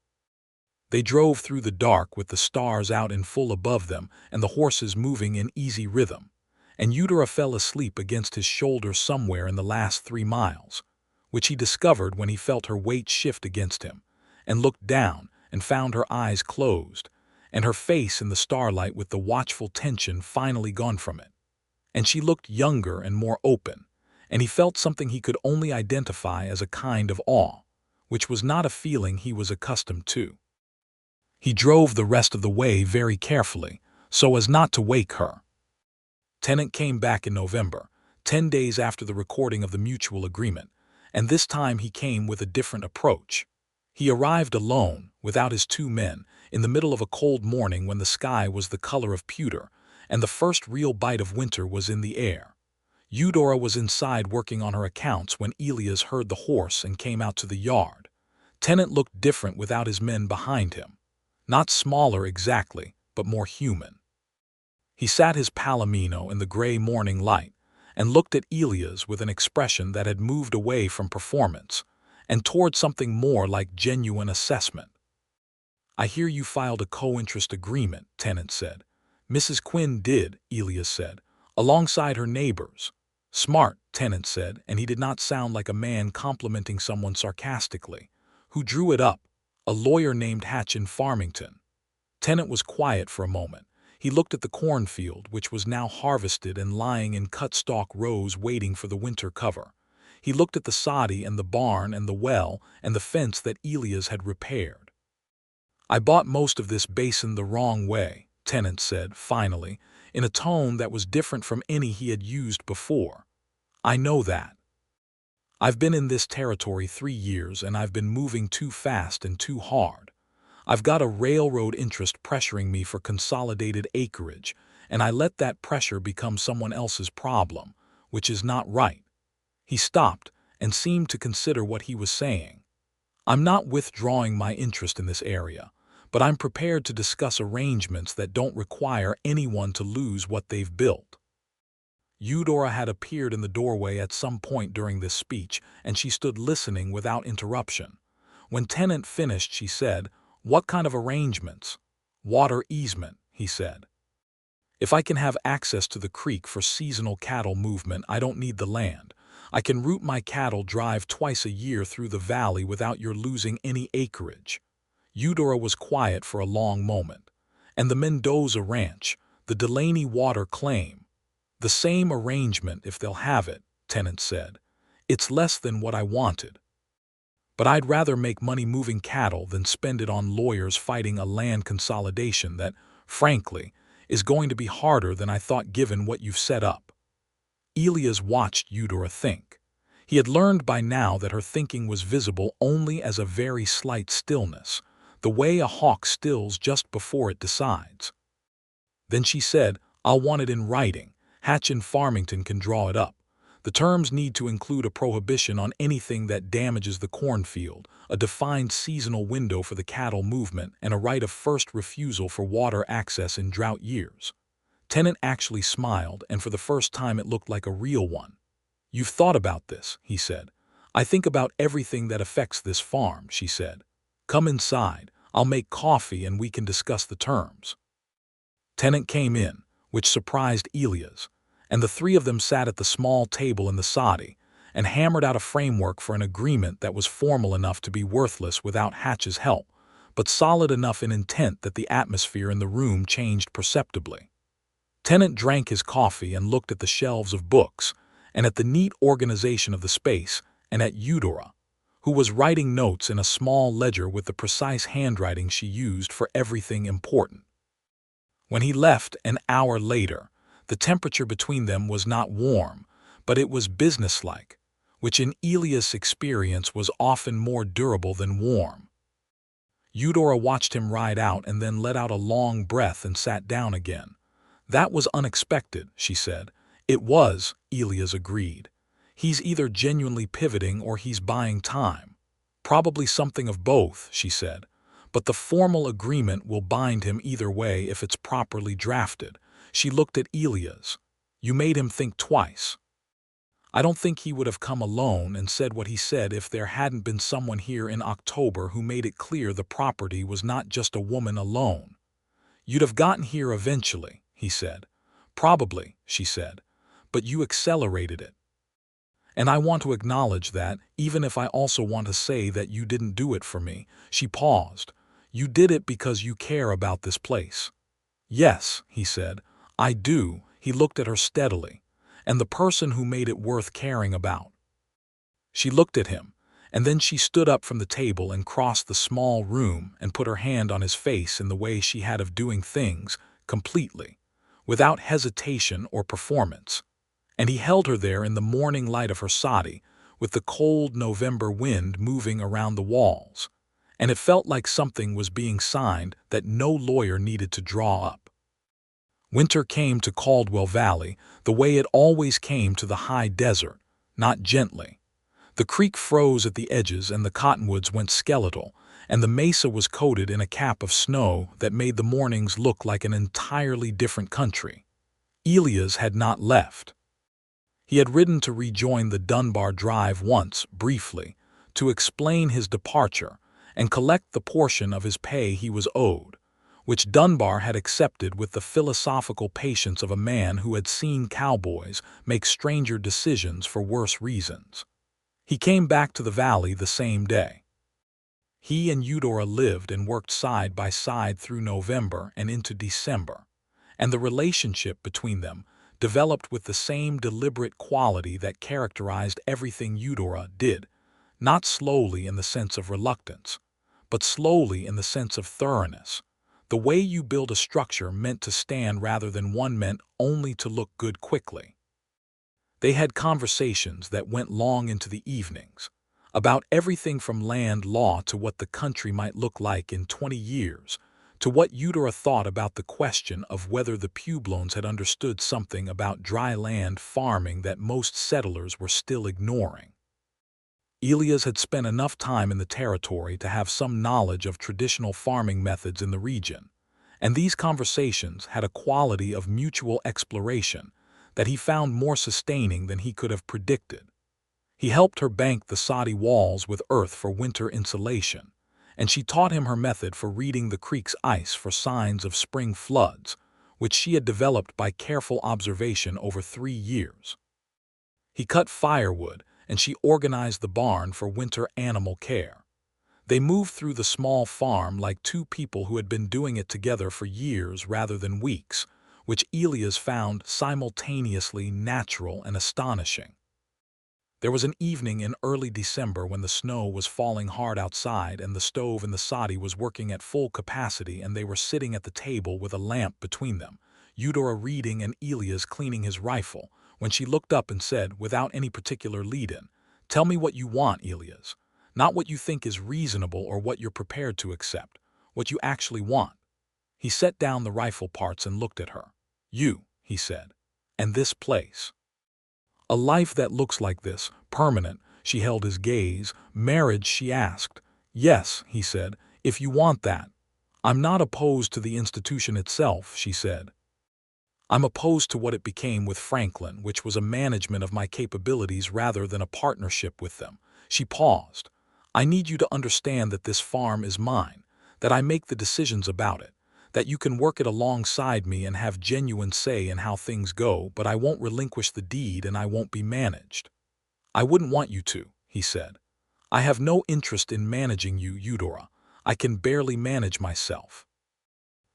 They drove through the dark with the stars out in full above them and the horses moving in easy rhythm, and Eudora fell asleep against his shoulder somewhere in the last 3 miles, which he discovered when he felt her weight shift against him, and looked down and found her eyes closed, and her face in the starlight with the watchful tension finally gone from it. And she looked younger and more open, and he felt something he could only identify as a kind of awe, which was not a feeling he was accustomed to. He drove the rest of the way very carefully, so as not to wake her. Tenant came back in November, 10 days after the recording of the mutual agreement, and this time he came with a different approach. He arrived alone, without his 2 men, in the middle of a cold morning when the sky was the color of pewter, and the first real bite of winter was in the air. Eudora was inside working on her accounts when Elias heard the horse and came out to the yard. Tenant looked different without his men behind him. Not smaller exactly, but more human. He sat his palomino in the gray morning light, and looked at Elias with an expression that had moved away from performance and toward something more like genuine assessment. "I hear you filed a co-interest agreement," Tenant said. "Mrs. Quinn did," Elias said, "alongside her neighbors." "Smart," Tenant said, and he did not sound like a man complimenting someone sarcastically. "Who drew it up?" "A lawyer named Hatch in Farmington." Tenant was quiet for a moment. He looked at the cornfield, which was now harvested and lying in cut-stalk rows waiting for the winter cover. He looked at the soddy and the barn and the well and the fence that Elias had repaired. "I bought most of this basin the wrong way," Tenant said, finally, in a tone that was different from any he had used before. "I know that. I've been in this territory 3 years, and I've been moving too fast and too hard. I've got a railroad interest pressuring me for consolidated acreage, and I let that pressure become someone else's problem, which is not right." He stopped and seemed to consider what he was saying. "I'm not withdrawing my interest in this area, but I'm prepared to discuss arrangements that don't require anyone to lose what they've built." Eudora had appeared in the doorway at some point during this speech, and she stood listening without interruption. When Tenant finished, she said, "What kind of arrangements?" "Water easement," he said. "If I can have access to the creek for seasonal cattle movement, I don't need the land. I can route my cattle drive twice a year through the valley without your losing any acreage." Eudora was quiet for a long moment. "And the Mendoza ranch, the Delaney water claim." "The same arrangement if they'll have it," Tenant said. "It's less than what I wanted. But I'd rather make money moving cattle than spend it on lawyers fighting a land consolidation that, frankly, is going to be harder than I thought given what you've set up." Elias watched Eudora think. He had learned by now that her thinking was visible only as a very slight stillness, the way a hawk stills just before it decides. Then she said, "I'll want it in writing. Hatch in Farmington can draw it up. The terms need to include a prohibition on anything that damages the cornfield, a defined seasonal window for the cattle movement, and a right of first refusal for water access in drought years." Tennant actually smiled, and for the first time it looked like a real one. "You've thought about this," he said. "I think about everything that affects this farm," she said. "Come inside. I'll make coffee and we can discuss the terms." Tennant came in, which surprised Elias, and the three of them sat at the small table in the soddy and hammered out a framework for an agreement that was formal enough to be worthless without Hatch's help, but solid enough in intent that the atmosphere in the room changed perceptibly. Tennant drank his coffee and looked at the shelves of books, and at the neat organization of the space, and at Eudora, who was writing notes in a small ledger with the precise handwriting she used for everything important. When he left an hour later, the temperature between them was not warm, but it was businesslike, which in Elias' experience was often more durable than warm. Eudora watched him ride out and then let out a long breath and sat down again. "That was unexpected," she said. "It was," Elias agreed. "He's either genuinely pivoting or he's buying time." "Probably something of both," she said. "But the formal agreement will bind him either way if it's properly drafted." She looked at Elias. "You made him think twice." "I don't think he would have come alone and said what he said if there hadn't been someone here in October who made it clear the property was not just a woman alone." "You'd have gotten here eventually," he said. "Probably," she said. "But you accelerated it. And I want to acknowledge that, even if I also want to say that you didn't do it for me." She paused. "You did it because you care about this place." "Yes," he said, "I do." He looked at her steadily. "And the person who made it worth caring about." She looked at him, and then she stood up from the table and crossed the small room and put her hand on his face in the way she had of doing things, completely, without hesitation or performance. And he held her there in the morning light of her soddy, with the cold November wind moving around the walls. And it felt like something was being signed that no lawyer needed to draw up. Winter came to Caldwell Valley the way it always came to the high desert, not gently. The creek froze at the edges and the cottonwoods went skeletal, and the mesa was coated in a cap of snow that made the mornings look like an entirely different country. Elias had not left. He had ridden to rejoin the Dunbar Drive once, briefly, to explain his departure and collect the portion of his pay he was owed, which Dunbar had accepted with the philosophical patience of a man who had seen cowboys make stranger decisions for worse reasons. He came back to the valley the same day. He and Eudora lived and worked side by side through November and into December, and the relationship between them developed with the same deliberate quality that characterized everything Eudora did, not slowly in the sense of reluctance, but slowly in the sense of thoroughness. The way you build a structure meant to stand rather than one meant only to look good quickly. They had conversations that went long into the evenings, about everything from land law to what the country might look like in 20 years, to what Eudora thought about the question of whether the Puebloans had understood something about dry land farming that most settlers were still ignoring. Elias had spent enough time in the territory to have some knowledge of traditional farming methods in the region, and these conversations had a quality of mutual exploration that he found more sustaining than he could have predicted. He helped her bank the soddy walls with earth for winter insulation, and she taught him her method for reading the creek's ice for signs of spring floods, which she had developed by careful observation over 3 years. He cut firewood, and she organized the barn for winter animal care. They moved through the small farm like two people who had been doing it together for years rather than weeks, which Elias found simultaneously natural and astonishing. There was an evening in early December when the snow was falling hard outside and the stove in the soddy was working at full capacity, and they were sitting at the table with a lamp between them, Eudora reading and Elias cleaning his rifle, when she looked up and said, without any particular lead-in, "Tell me what you want, Elias. Not what you think is reasonable or what you're prepared to accept. What you actually want." He set down the rifle parts and looked at her. "You," he said, "and this place." "A life that looks like this, permanent." She held his gaze. "Marriage?" she asked. "Yes," he said, "if you want that." "I'm not opposed to the institution itself," she said. "I'm opposed to what it became with Franklin, which was a management of my capabilities rather than a partnership with them." She paused. "I need you to understand that this farm is mine, that I make the decisions about it, that you can work it alongside me and have genuine say in how things go, but I won't relinquish the deed and I won't be managed." "I wouldn't want you to," he said. "I have no interest in managing you, Eudora. I can barely manage myself."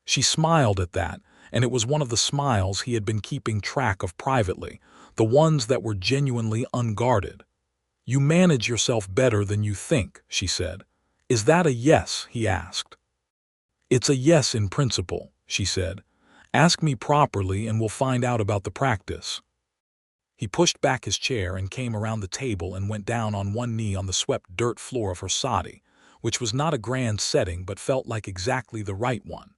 She smiled at that, and it was one of the smiles he had been keeping track of privately, the ones that were genuinely unguarded. "You manage yourself better than you think," she said. "Is that a yes?" he asked. "It's a yes in principle," she said. "Ask me properly and we'll find out about the practice." He pushed back his chair and came around the table and went down on one knee on the swept dirt floor of her soddy, which was not a grand setting but felt like exactly the right one.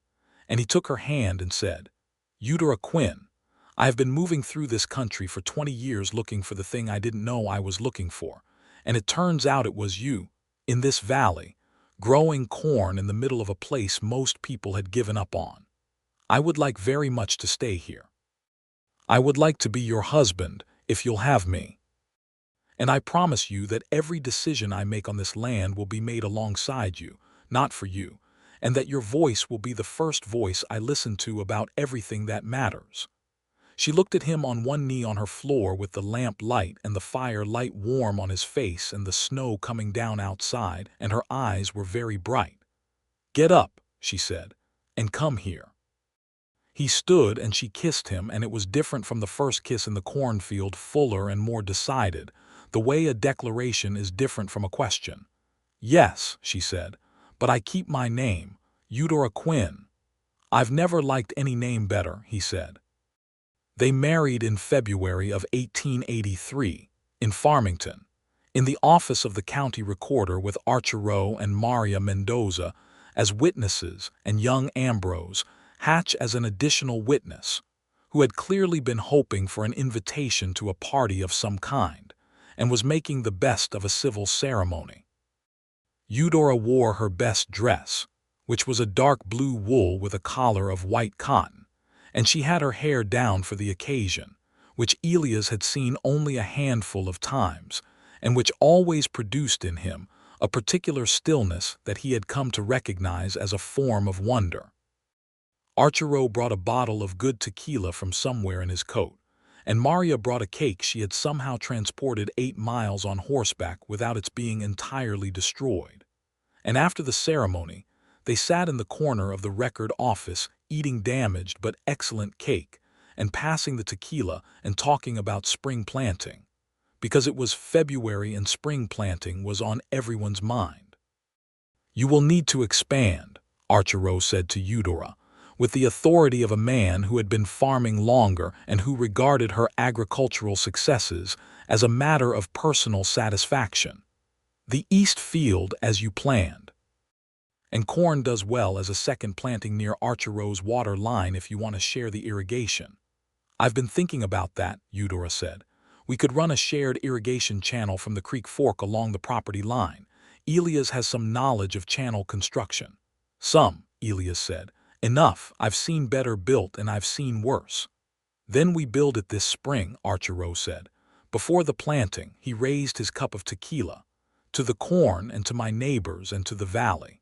And he took her hand and said, "Eudora Quinn, I have been moving through this country for 20 years looking for the thing I didn't know I was looking for, and it turns out it was you, in this valley, growing corn in the middle of a place most people had given up on. I would like very much to stay here. I would like to be your husband, if you'll have me. And I promise you that every decision I make on this land will be made alongside you, not for you, and that your voice will be the first voice I listen to about everything that matters." She looked at him on one knee on her floor with the lamp light and the fire light warm on his face and the snow coming down outside, and her eyes were very bright. "Get up," she said, "and come here." He stood and she kissed him, and it was different from the first kiss in the cornfield, fuller and more decided, the way a declaration is different from a question. "Yes," she said, "but I keep my name, Eudora Quinn." "I've never liked any name better," he said. They married in February of 1883, in Farmington, in the office of the county recorder, with Arturo and Maria Mendoza as witnesses and young Ambrose Hatch as an additional witness, who had clearly been hoping for an invitation to a party of some kind, and was making the best of a civil ceremony. Eudora wore her best dress, which was a dark blue wool with a collar of white cotton, and she had her hair down for the occasion, which Elias had seen only a handful of times, and which always produced in him a particular stillness that he had come to recognize as a form of wonder. Arturo brought a bottle of good tequila from somewhere in his coat, and Maria brought a cake she had somehow transported 8 miles on horseback without its being entirely destroyed. And after the ceremony, they sat in the corner of the record office eating damaged but excellent cake and passing the tequila and talking about spring planting, because it was February and spring planting was on everyone's mind. "You will need to expand," Arturo said to Eudora, with the authority of a man who had been farming longer and who regarded her agricultural successes as a matter of personal satisfaction. "The east field as you planned. And corn does well as a second planting near Arturo's water line if you want to share the irrigation." "I've been thinking about that," Eudora said. "We could run a shared irrigation channel from the creek fork along the property line. Elias has some knowledge of channel construction." "Some," Elias said. "Enough. I've seen better built and I've seen worse." "Then we build it this spring," Arturo said. Before the planting, he raised his cup of tequila. "To the corn and to my neighbors and to the valley."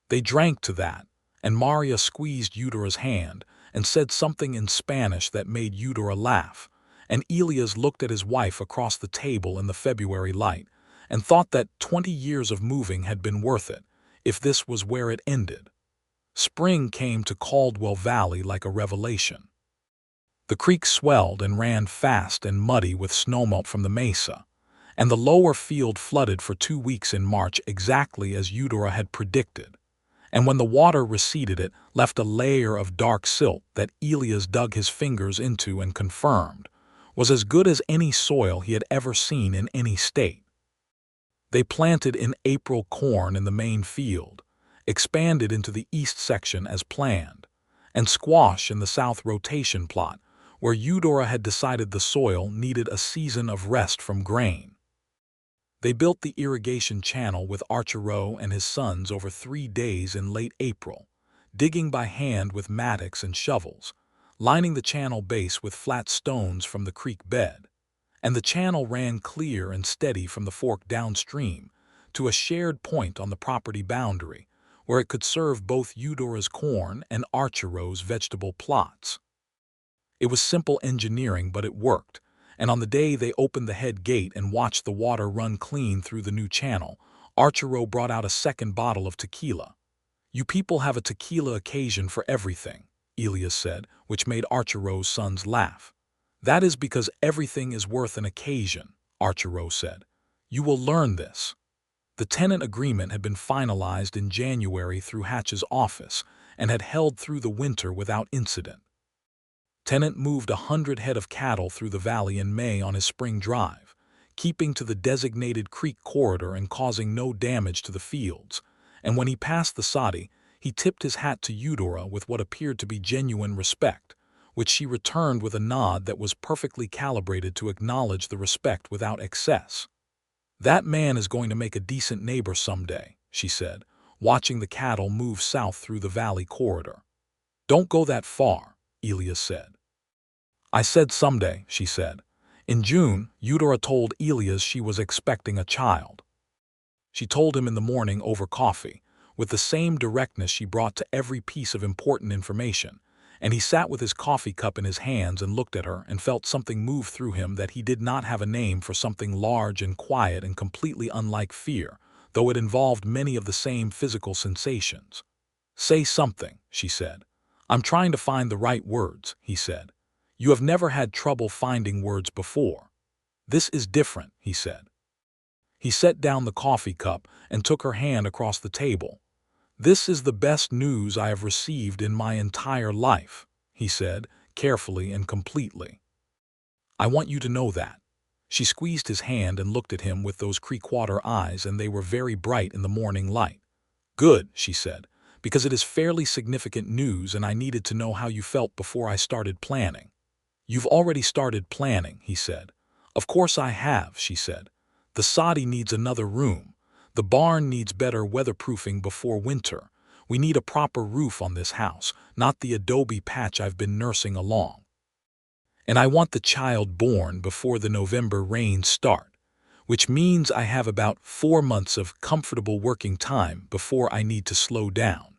They drank to that, and Maria squeezed Eudora's hand and said something in Spanish that made Eudora laugh, and Elias looked at his wife across the table in the February light and thought that 20 years of moving had been worth it, if this was where it ended. Spring came to Caldwell Valley like a revelation. The creek swelled and ran fast and muddy with snowmelt from the mesa, and the lower field flooded for 2 weeks in March exactly as Eudora had predicted. And when the water receded, it left a layer of dark silt that Elias dug his fingers into and confirmed was as good as any soil he had ever seen in any state. They planted in April corn in the main field, expanded into the east section as planned, and squash in the south rotation plot, where Eudora had decided the soil needed a season of rest from grain. They built the irrigation channel with Archero and his sons over 3 days in late April, digging by hand with mattocks and shovels, lining the channel base with flat stones from the creek bed. And the channel ran clear and steady from the fork downstream to a shared point on the property boundary, where it could serve both Eudora's corn and Archero's vegetable plots. It was simple engineering, but it worked, and on the day they opened the head gate and watched the water run clean through the new channel, Archero brought out a second bottle of tequila. "You people have a tequila occasion for everything," Elias said, which made Archero's sons laugh. "That is because everything is worth an occasion," Archero said. "You will learn this." The tenant agreement had been finalized in January through Hatch's office and had held through the winter without incident. Tenant moved 100 head of cattle through the valley in May on his spring drive, keeping to the designated creek corridor and causing no damage to the fields, and when he passed the soddy, he tipped his hat to Eudora with what appeared to be genuine respect, which she returned with a nod that was perfectly calibrated to acknowledge the respect without excess. "That man is going to make a decent neighbor someday," she said, watching the cattle move south through the valley corridor. "Don't go that far," Elias said. "I said someday," she said. In June, Eudora told Elias she was expecting a child. She told him in the morning over coffee, with the same directness she brought to every piece of important information, and he sat with his coffee cup in his hands and looked at her and felt something move through him that he did not have a name for something large and quiet and completely unlike fear, though it involved many of the same physical sensations. "Say something," she said. "I'm trying to find the right words," he said. "You have never had trouble finding words before." "This is different," he said. He set down the coffee cup and took her hand across the table. "This is the best news I have received in my entire life," he said, carefully and completely. "I want you to know that." She squeezed his hand and looked at him with those creekwater eyes, and they were very bright in the morning light. "Good," she said, "because it is fairly significant news and I needed to know how you felt before I started planning." "You've already started planning," he said. "Of course I have," she said. "The soddy needs another room. The barn needs better weatherproofing before winter. We need a proper roof on this house, not the adobe patch I've been nursing along. And I want the child born before the November rains start, which means I have about 4 months of comfortable working time before I need to slow down."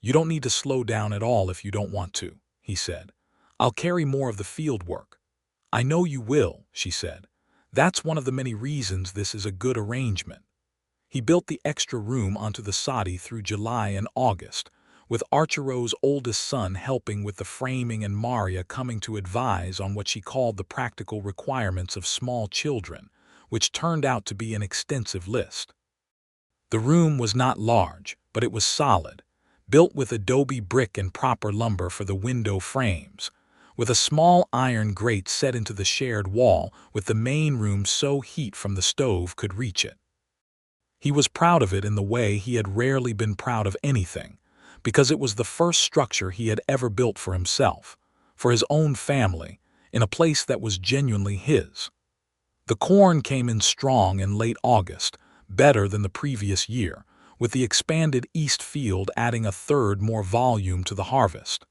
"You don't need to slow down at all if you don't want to," he said. "I'll carry more of the field work." "I know you will," she said. "That's one of the many reasons this is a good arrangement." He built the extra room onto the soddy through July and August, with Archero's oldest son helping with the framing and Maria coming to advise on what she called the practical requirements of small children, which turned out to be an extensive list. The room was not large, but it was solid, built with adobe brick and proper lumber for the window frames, with a small iron grate set into the shared wall with the main room so heat from the stove could reach it. He was proud of it in the way he had rarely been proud of anything, because it was the first structure he had ever built for himself, for his own family, in a place that was genuinely his. The corn came in strong in late August, better than the previous year, with the expanded east field adding a third more volume to the harvest.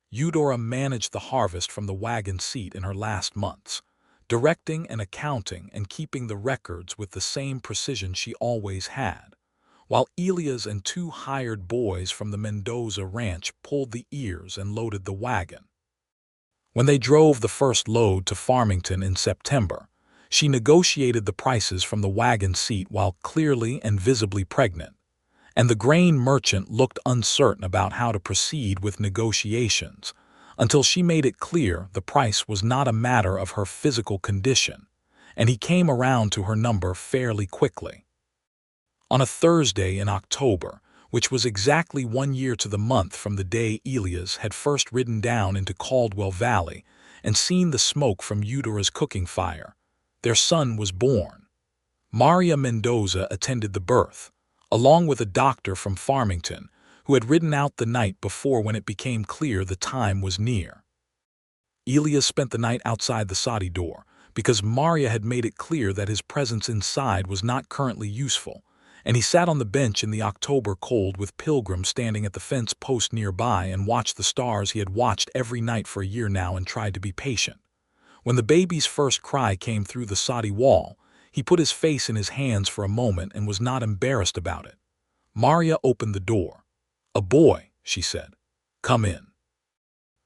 Eudora managed the harvest from the wagon seat in her last months, directing and accounting and keeping the records with the same precision she always had, while Elias and 2 hired boys from the Mendoza ranch pulled the ears and loaded the wagon. When they drove the first load to Farmington in September, she negotiated the prices from the wagon seat while clearly and visibly pregnant, and the grain merchant looked uncertain about how to proceed with negotiations, until she made it clear the price was not a matter of her physical condition, and he came around to her number fairly quickly. On a Thursday in October, which was exactly 1 year to the month from the day Elias had first ridden down into Caldwell Valley and seen the smoke from Eudora's cooking fire, their son was born. Maria Mendoza attended the birth, along with a doctor from Farmington, who had ridden out the night before when it became clear the time was near. Elias spent the night outside the soddy door, because Maria had made it clear that his presence inside was not currently useful, and he sat on the bench in the October cold with Pilgrim standing at the fence post nearby and watched the stars he had watched every night for a year now and tried to be patient. When the baby's first cry came through the soddy wall, he put his face in his hands for a moment and was not embarrassed about it. Maria opened the door. "A boy," she said. "Come in."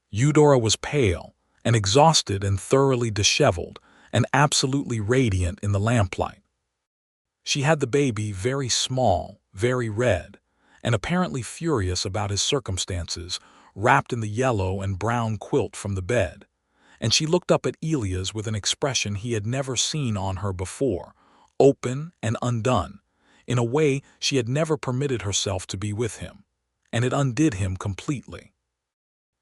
Eudora was pale and exhausted and thoroughly disheveled and absolutely radiant in the lamplight. She had the baby very small, very red, and apparently furious about his circumstances, wrapped in the yellow and brown quilt from the bed, and she looked up at Elias with an expression he had never seen on her before, open and undone, in a way she had never permitted herself to be with him, and it undid him completely.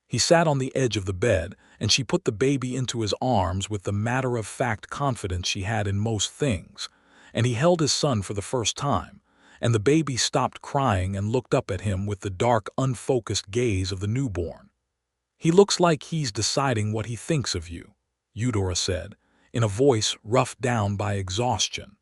He sat on the edge of the bed, and she put the baby into his arms with the matter-of-fact confidence she had in most things, and he held his son for the first time, and the baby stopped crying and looked up at him with the dark, unfocused gaze of the newborn. "He looks like he's deciding what he thinks of you," Eudora said, in a voice roughed down by exhaustion.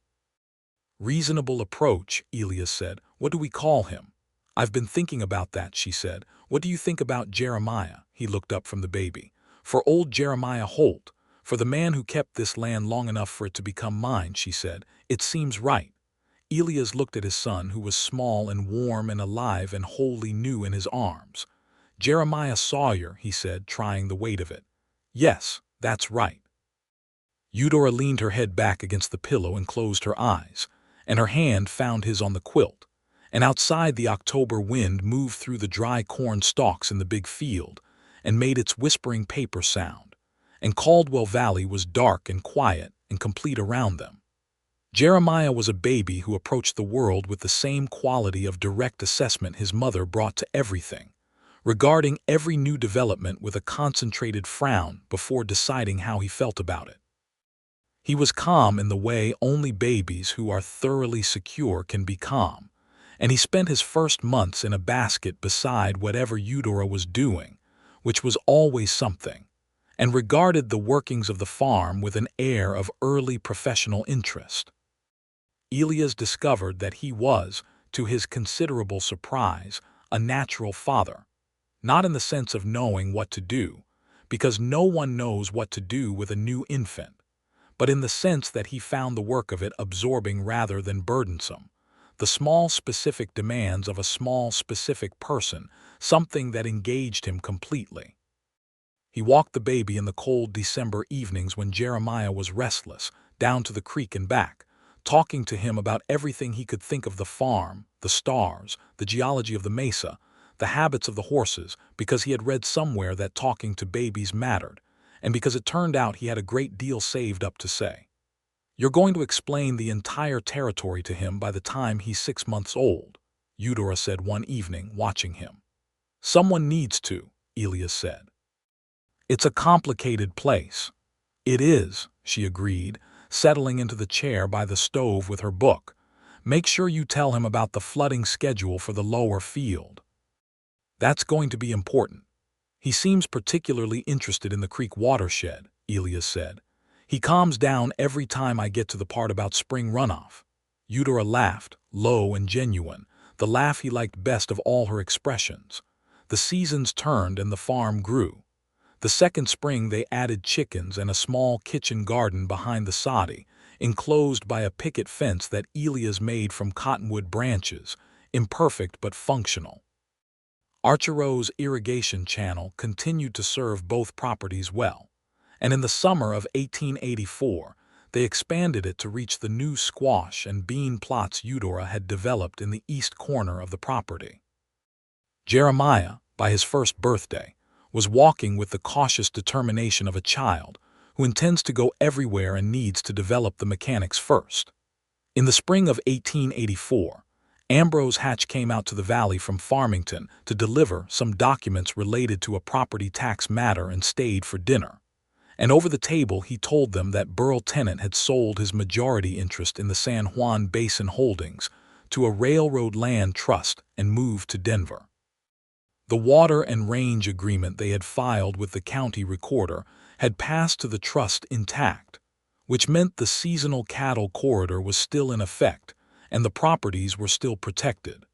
"Reasonable approach," Elias said. "What do we call him?" "I've been thinking about that," she said. "What do you think about Jeremiah?" He looked up from the baby. "For old Jeremiah Holt, for the man who kept this land long enough for it to become mine," she said. "It seems right." Elias looked at his son, who was small and warm and alive and wholly new in his arms. "Jeremiah Sawyer," he said, trying the weight of it. "Yes, that's right." Eudora leaned her head back against the pillow and closed her eyes, and her hand found his on the quilt, and outside the October wind moved through the dry corn stalks in the big field and made its whispering paper sound, and Caldwell Valley was dark and quiet and complete around them. Jeremiah was a baby who approached the world with the same quality of direct assessment his mother brought to everything, regarding every new development with a concentrated frown before deciding how he felt about it. He was calm in the way only babies who are thoroughly secure can be calm, and he spent his first months in a basket beside whatever Eudora was doing, which was always something, and regarded the workings of the farm with an air of early professional interest. Elias discovered that he was, to his considerable surprise, a natural father, not in the sense of knowing what to do, because no one knows what to do with a new infant, but in the sense that he found the work of it absorbing rather than burdensome, the small specific demands of a small specific person, something that engaged him completely. He walked the baby in the cold December evenings when Jeremiah was restless, down to the creek and back, talking to him about everything he could think of the farm, the stars, the geology of the mesa, the habits of the horses, because he had read somewhere that talking to babies mattered, and because it turned out he had a great deal saved up to say. "You're going to explain the entire territory to him by the time he's 6 months old," Eudora said one evening, watching him. "Someone needs to," Elias said. "It's a complicated place." "It is," she agreed, settling into the chair by the stove with her book. "Make sure you tell him about the flooding schedule for the lower field. That's going to be important. He seems particularly interested in the creek watershed," Elias said. "He calms down every time I get to the part about spring runoff." Eudora laughed, low and genuine, the laugh he liked best of all her expressions. The seasons turned and the farm grew. The second spring they added chickens and a small kitchen garden behind the soddy, enclosed by a picket fence that Elias made from cottonwood branches, imperfect but functional. Archero's irrigation channel continued to serve both properties well, and in the summer of 1884 they expanded it to reach the new squash and bean plots Eudora had developed in the east corner of the property. Jeremiah, by his first birthday, was walking with the cautious determination of a child who intends to go everywhere and needs to develop the mechanics first. In the spring of 1884, Ambrose Hatch came out to the valley from Farmington to deliver some documents related to a property tax matter and stayed for dinner. And over the table he told them that Burl Tennant had sold his majority interest in the San Juan Basin Holdings to a railroad land trust and moved to Denver. The water and range agreement they had filed with the county recorder had passed to the trust intact, which meant the seasonal cattle corridor was still in effect and the properties were still protected.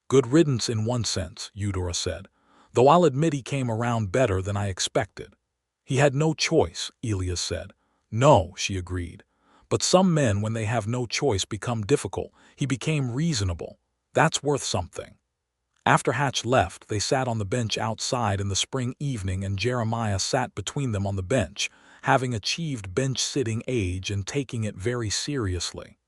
Good riddance in one sense, Eudora said, though I'll admit he came around better than I expected. He had no choice, Elias said. No, she agreed. But some men, when they have no choice, become difficult. He became reasonable. That's worth something. After Hatch left, they sat on the bench outside in the spring evening, and Jeremiah sat between them on the bench, having achieved bench-sitting age and taking it very seriously.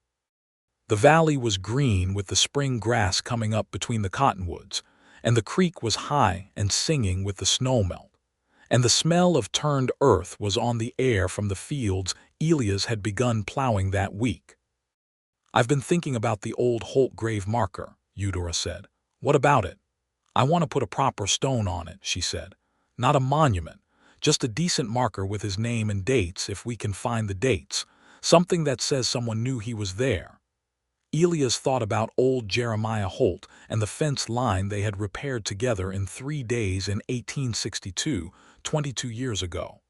The valley was green with the spring grass coming up between the cottonwoods, and the creek was high and singing with the snowmelt, and the smell of turned earth was on the air from the fields Elias had begun plowing that week. "I've been thinking about the old Holt grave marker," Eudora said. "What about it?" "I want to put a proper stone on it," she said. "Not a monument, just a decent marker with his name and dates if we can find the dates, something that says someone knew he was there." Elias thought about old Jeremiah Holt and the fence line they had repaired together in 3 days in 1862, 22 years ago.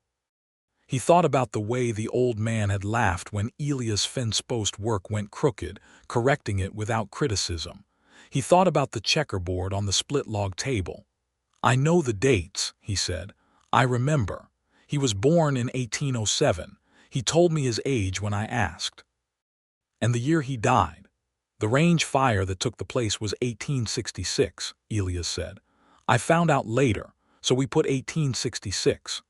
He thought about the way the old man had laughed when Elias' fence-post work went crooked, correcting it without criticism. He thought about the checkerboard on the split-log table. "I know the dates," he said. "I remember. He was born in 1807. He told me his age when I asked. And the year he died. The range fire that took the place was 1866, Elias said. I found out later, so we put 1866.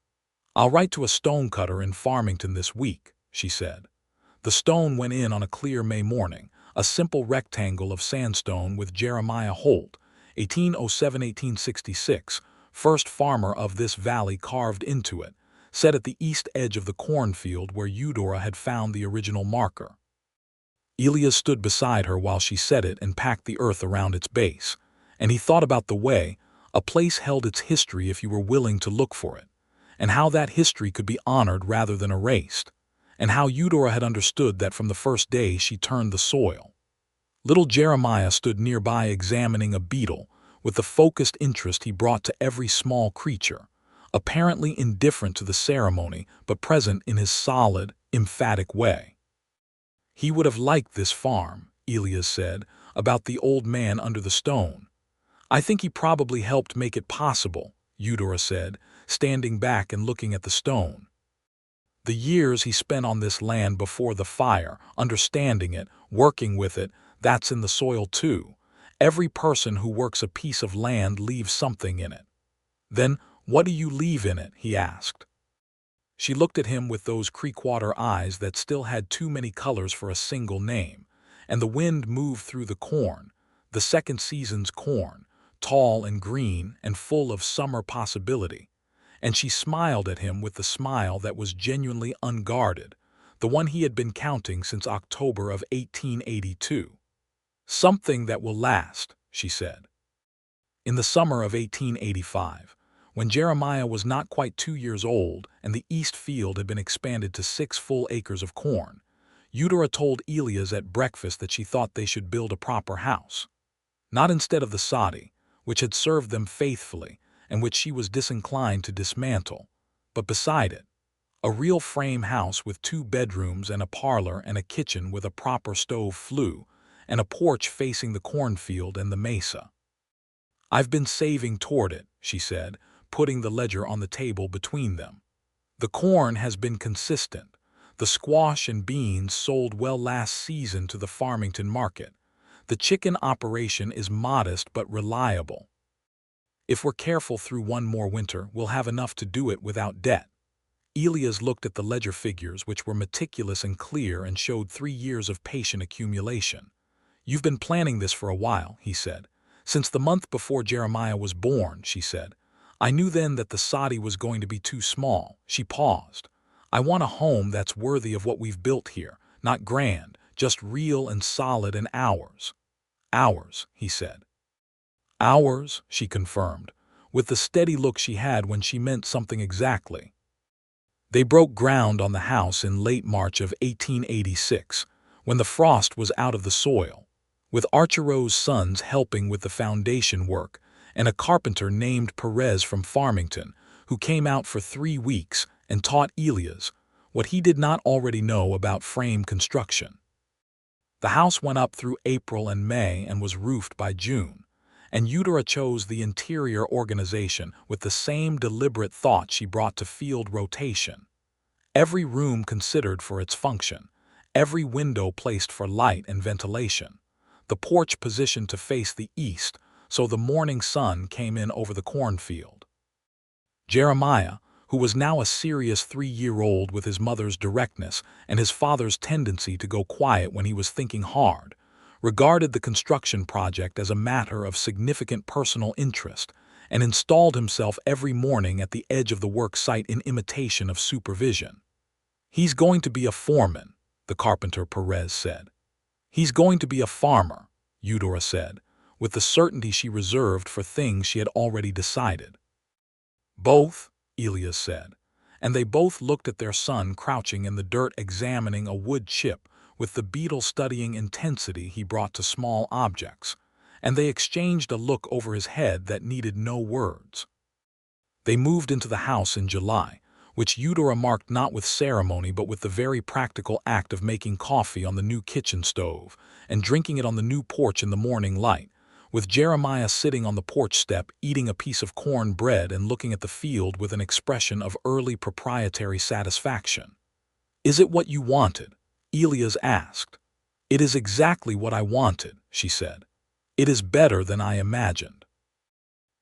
I'll write to a stonecutter in Farmington this week, she said. The stone went in on a clear May morning, a simple rectangle of sandstone with Jeremiah Holt, 1807-1866, first farmer of this valley, carved into it, set at the east edge of the cornfield where Eudora had found the original marker. Elias stood beside her while she set it and packed the earth around its base, and he thought about the way a place held its history if you were willing to look for it, and how that history could be honored rather than erased, and how Eudora had understood that from the first day she turned the soil. Little Jeremiah stood nearby examining a beetle with the focused interest he brought to every small creature, apparently indifferent to the ceremony but present in his solid, emphatic way. He would have liked this farm, Elias said, about the old man under the stone. I think he probably helped make it possible, Eudora said, standing back and looking at the stone. The years he spent on this land before the fire, understanding it, working with it, that's in the soil too. Every person who works a piece of land leaves something in it. Then, what do you leave in it? He asked. She looked at him with those creekwater eyes that still had too many colors for a single name, and the wind moved through the corn, the second season's corn, tall and green and full of summer possibility, and she smiled at him with the smile that was genuinely unguarded, the one he had been counting since October of 1882. Something that will last, she said. In the summer of 1885, when Jeremiah was not quite 2 years old and the east field had been expanded to 6 full acres of corn, Eudora told Elias at breakfast that she thought they should build a proper house. Not instead of the soddy, which had served them faithfully and which she was disinclined to dismantle, but beside it, a real frame house with 2 bedrooms and a parlor and a kitchen with a proper stove flue and a porch facing the cornfield and the mesa. I've been saving toward it, she said, putting the ledger on the table between them. The corn has been consistent. The squash and beans sold well last season to the Farmington market. The chicken operation is modest but reliable. If we're careful through one more winter, we'll have enough to do it without debt. Elias looked at the ledger figures, which were meticulous and clear and showed 3 years of patient accumulation. You've been planning this for a while, he said. Since the month before Jeremiah was born, she said. I knew then that the soddy was going to be too small. She paused. I want a home that's worthy of what we've built here, not grand, just real and solid and ours. Ours, he said. Ours, she confirmed, with the steady look she had when she meant something exactly. They broke ground on the house in late March of 1886, when the frost was out of the soil, with Archero's sons helping with the foundation work, and a carpenter named Perez from Farmington, who came out for 3 weeks and taught Elias what he did not already know about frame construction. The house went up through April and May and was roofed by June, and Eudora chose the interior organization with the same deliberate thought she brought to field rotation. Every room considered for its function, every window placed for light and ventilation, the porch positioned to face the east so the morning sun came in over the cornfield. Jeremiah, who was now a serious 3-year-old with his mother's directness and his father's tendency to go quiet when he was thinking hard, regarded the construction project as a matter of significant personal interest and installed himself every morning at the edge of the work site in imitation of supervision. "He's going to be a foreman," the carpenter Perez said. "He's going to be a farmer," Eudora said, with the certainty she reserved for things she had already decided. "Both," Elias said, and they both looked at their son crouching in the dirt examining a wood chip with the beetle-studying intensity he brought to small objects, and they exchanged a look over his head that needed no words. They moved into the house in July, which Eudora marked not with ceremony but with the very practical act of making coffee on the new kitchen stove and drinking it on the new porch in the morning light, with Jeremiah sitting on the porch step eating a piece of corn bread and looking at the field with an expression of early proprietary satisfaction. "Is it what you wanted?" Elias asked. "It is exactly what I wanted," she said. "It is better than I imagined."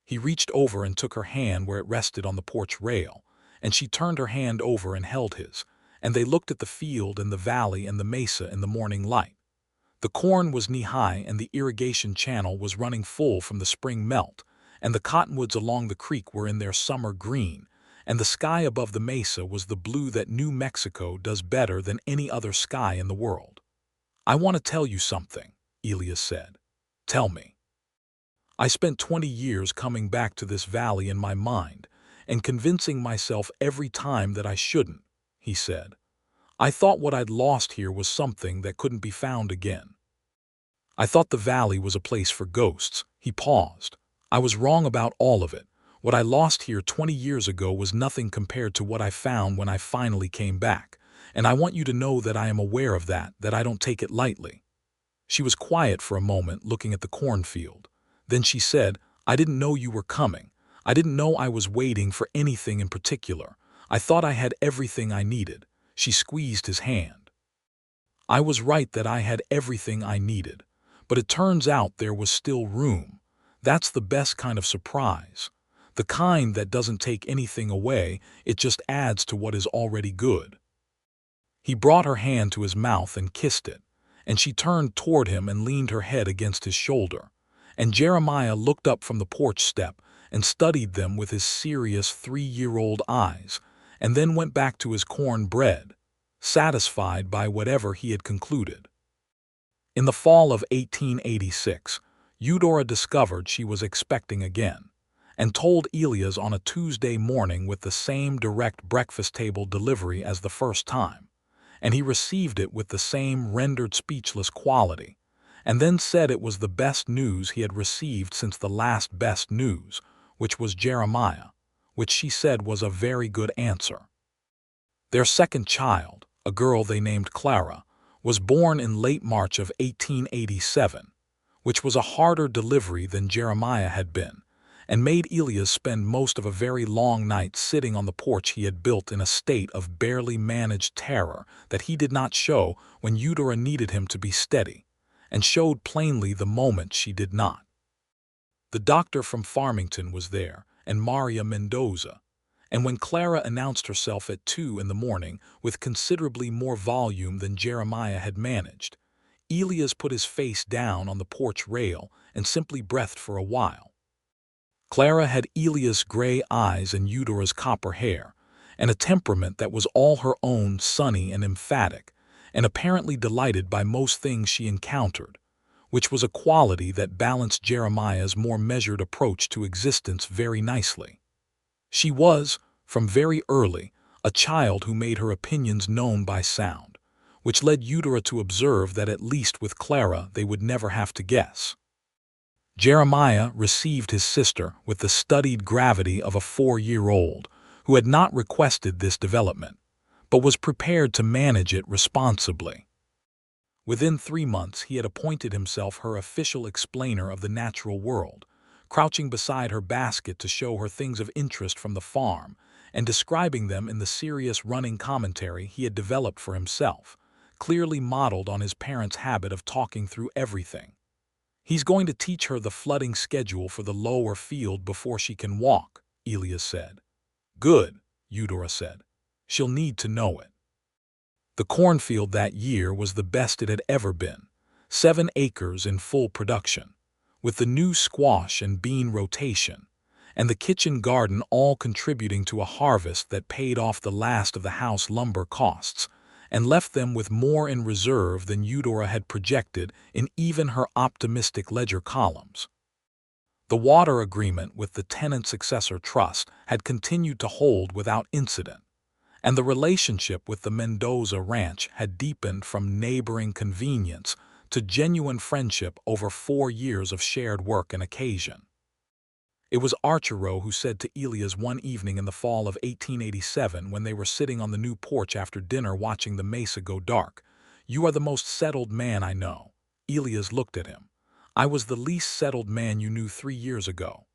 He reached over and took her hand where it rested on the porch rail, and she turned her hand over and held his, and they looked at the field and the valley and the mesa in the morning light. The corn was knee-high and the irrigation channel was running full from the spring melt, and the cottonwoods along the creek were in their summer green, and the sky above the mesa was the blue that New Mexico does better than any other sky in the world. "I want to tell you something," Elias said. "Tell me." "I spent 20 years coming back to this valley in my mind and convincing myself every time that I shouldn't," he said. "I thought what I'd lost here was something that couldn't be found again. I thought the valley was a place for ghosts." He paused. "I was wrong about all of it. What I lost here 20 years ago was nothing compared to what I found when I finally came back, and I want you to know that I am aware of that I don't take it lightly." She was quiet for a moment looking at the cornfield. Then she said, "I didn't know you were coming. I didn't know I was waiting for anything in particular. I thought I had everything I needed." She squeezed his hand. "I was right that I had everything I needed. But it turns out there was still room. That's the best kind of surprise. The kind that doesn't take anything away, it just adds to what is already good." He brought her hand to his mouth and kissed it, and she turned toward him and leaned her head against his shoulder, and Jeremiah looked up from the porch step and studied them with his serious 3-year-old eyes, and then went back to his corn bread, satisfied by whatever he had concluded. In the fall of 1886, Eudora discovered she was expecting again, and told Elias on a Tuesday morning with the same direct breakfast-table delivery as the first time, and he received it with the same rendered speechless quality, and then said it was the best news he had received since the last best news, which was Jeremiah, which she said was a very good answer. Their second child, a girl they named Clara, was born in late March of 1887, which was a harder delivery than Jeremiah had been, and made Elias spend most of a very long night sitting on the porch he had built in a state of barely managed terror that he did not show when Eudora needed him to be steady, and showed plainly the moment she did not. The doctor from Farmington was there, and Maria Mendoza, and when Clara announced herself at 2 in the morning with considerably more volume than Jeremiah had managed, Elias put his face down on the porch rail and simply breathed for a while. Clara had Elias' gray eyes and Eudora's copper hair, and a temperament that was all her own, sunny and emphatic, and apparently delighted by most things she encountered, which was a quality that balanced Jeremiah's more measured approach to existence very nicely. She was, from very early, a child who made her opinions known by sound, which led Eudora to observe that at least with Clara they would never have to guess. Jeremiah received his sister with the studied gravity of a 4-year-old who had not requested this development, but was prepared to manage it responsibly. Within 3 months he had appointed himself her official explainer of the natural world, crouching beside her basket to show her things of interest from the farm, and describing them in the serious running commentary he had developed for himself, clearly modeled on his parents' habit of talking through everything. "He's going to teach her the flooding schedule for the lower field before she can walk," Elias said. "Good," Eudora said. "She'll need to know it." The cornfield that year was the best it had ever been, 7 acres in full production, with the new squash and bean rotation, and the kitchen garden all contributing to a harvest that paid off the last of the house lumber costs, and left them with more in reserve than Eudora had projected in even her optimistic ledger columns. The water agreement with the tenant successor trust had continued to hold without incident, and the relationship with the Mendoza ranch had deepened from neighboring convenience to genuine friendship over 4 years of shared work and occasion. It was Archero who said to Elias one evening in the fall of 1887 when they were sitting on the new porch after dinner watching the mesa go dark, "You are the most settled man I know." Elias looked at him. "I was the least settled man you knew 3 years ago."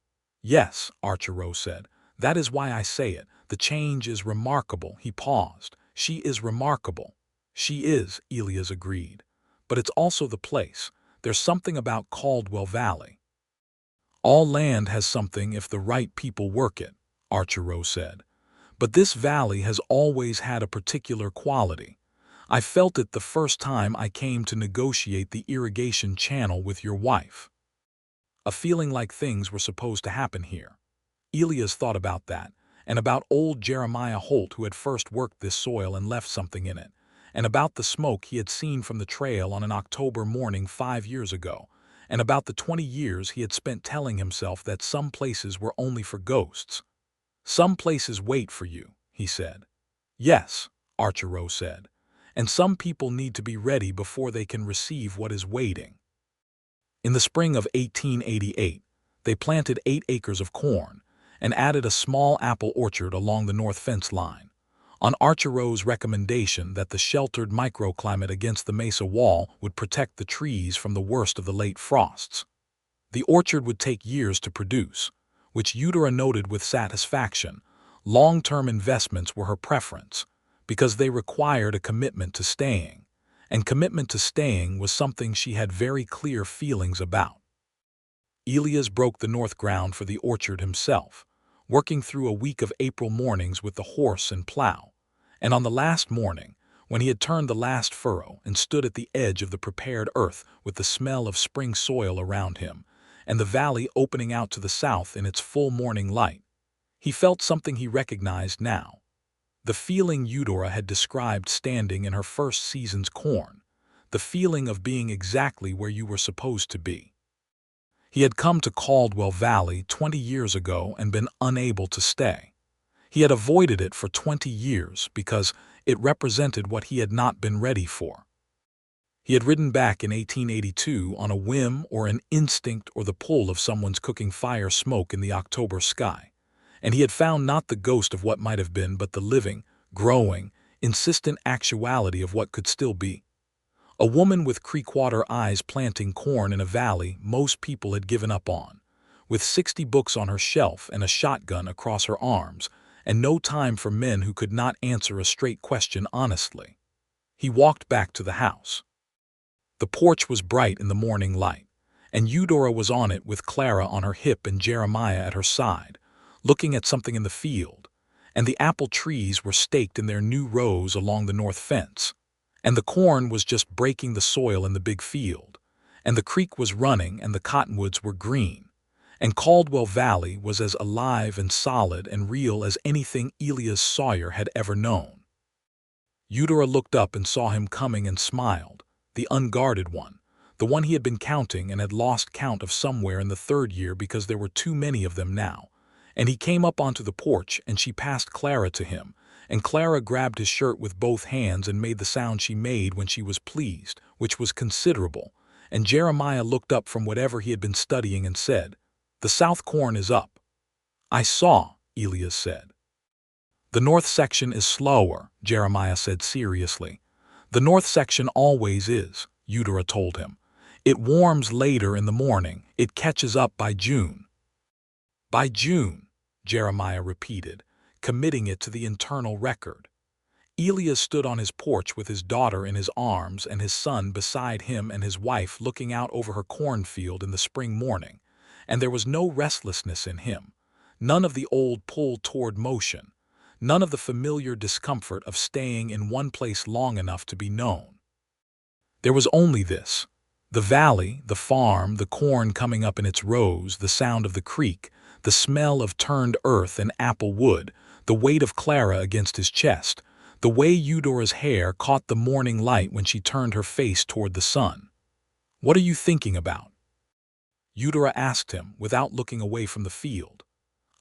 "Yes," Archero said. "That is why I say it. The change is remarkable." He paused. "She is remarkable." "She is," Elias agreed. "But it's also the place. There's something about Caldwell Valley." "All land has something if the right people work it," Archero said. "But this valley has always had a particular quality. I felt it the first time I came to negotiate the irrigation channel with your wife. A feeling like things were supposed to happen here." Elias thought about that, and about old Jeremiah Holt who had first worked this soil and left something in it, and about the smoke he had seen from the trail on an October morning 5 years ago, and about the 20 years he had spent telling himself that some places were only for ghosts. "Some places wait for you," he said. "Yes," Archero said, "and some people need to be ready before they can receive what is waiting." In the spring of 1888, they planted 8 acres of corn and added a small apple orchard along the north fence line, on Archero's recommendation that the sheltered microclimate against the mesa wall would protect the trees from the worst of the late frosts. The orchard would take years to produce, which Eudora noted with satisfaction. Long-term investments were her preference, because they required a commitment to staying, and commitment to staying was something she had very clear feelings about. Elias broke the north ground for the orchard himself, working through a week of April mornings with the horse and plow, and on the last morning, when he had turned the last furrow and stood at the edge of the prepared earth with the smell of spring soil around him, and the valley opening out to the south in its full morning light, he felt something he recognized now. The feeling Eudora had described standing in her first season's corn, the feeling of being exactly where you were supposed to be. He had come to Caldwell Valley 20 years ago and been unable to stay. He had avoided it for 20 years because it represented what he had not been ready for. He had ridden back in 1882 on a whim or an instinct or the pull of someone's cooking fire smoke in the October sky, and he had found not the ghost of what might have been but the living, growing, insistent actuality of what could still be. A woman with creekwater eyes planting corn in a valley most people had given up on, with 60 books on her shelf and a shotgun across her arms, and no time for men who could not answer a straight question honestly. He walked back to the house. The porch was bright in the morning light, and Eudora was on it with Clara on her hip and Jeremiah at her side, looking at something in the field, and the apple trees were staked in their new rows along the north fence, and the corn was just breaking the soil in the big field, and the creek was running and the cottonwoods were green, and Caldwell Valley was as alive and solid and real as anything Elias Sawyer had ever known. Eudora looked up and saw him coming and smiled, the unguarded one, the one he had been counting and had lost count of somewhere in the third year because there were too many of them now. And he came up onto the porch and she passed Clara to him, and Clara grabbed his shirt with both hands and made the sound she made when she was pleased, which was considerable, and Jeremiah looked up from whatever he had been studying and said, "The south corn is up." "I saw," Elias said. "The north section is slower," Jeremiah said seriously. "The north section always is," Eudora told him. "It warms later in the morning. It catches up by June." "By June," Jeremiah repeated, committing it to the internal record. Elias stood on his porch with his daughter in his arms and his son beside him and his wife looking out over her cornfield in the spring morning, and there was no restlessness in him, none of the old pull toward motion, none of the familiar discomfort of staying in one place long enough to be known. There was only this: the valley, the farm, the corn coming up in its rows, the sound of the creek, the smell of turned earth and apple wood, the weight of Clara against his chest, the way Eudora's hair caught the morning light when she turned her face toward the sun. "What are you thinking about?" Eudora asked him, without looking away from the field.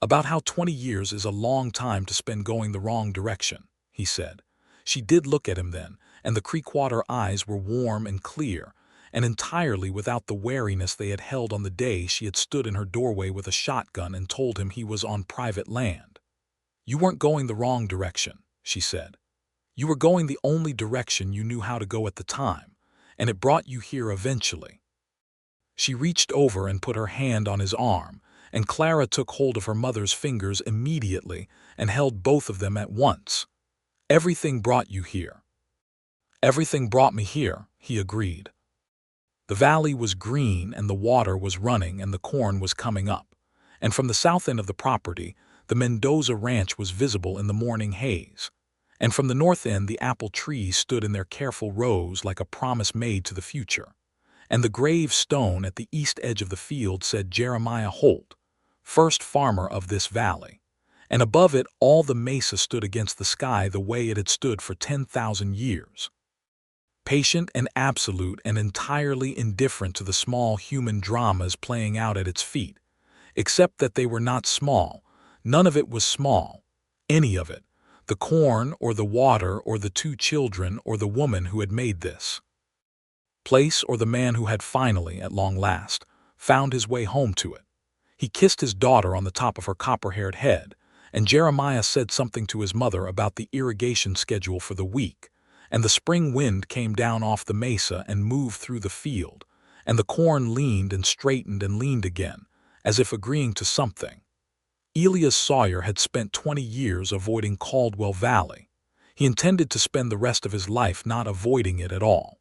"About how 20 years is a long time to spend going the wrong direction," he said. She did look at him then, and the Creekwater eyes were warm and clear, and entirely without the wariness they had held on the day she had stood in her doorway with a shotgun and told him he was on private land. "You weren't going the wrong direction," she said. "You were going the only direction you knew how to go at the time, and it brought you here eventually." She reached over and put her hand on his arm, and Clara took hold of her mother's fingers immediately and held both of them at once. "Everything brought you here." "Everything brought me here," he agreed. The valley was green and the water was running and the corn was coming up, and from the south end of the property, the Mendoza Ranch was visible in the morning haze, and from the north end the apple trees stood in their careful rows like a promise made to the future, and the grave stone at the east edge of the field said Jeremiah Holt, first farmer of this valley, and above it all the mesa stood against the sky the way it had stood for 10,000 years. Patient and absolute and entirely indifferent to the small human dramas playing out at its feet, except that they were not small. None of it was small, any of it, the corn or the water or the two children or the woman who had made this place or the man who had finally, at long last, found his way home to it. He kissed his daughter on the top of her copper-haired head, and Jeremiah said something to his mother about the irrigation schedule for the week, and the spring wind came down off the mesa and moved through the field, and the corn leaned and straightened and leaned again, as if agreeing to something. Elias Sawyer had spent 20 years avoiding Caldwell Valley. He intended to spend the rest of his life not avoiding it at all.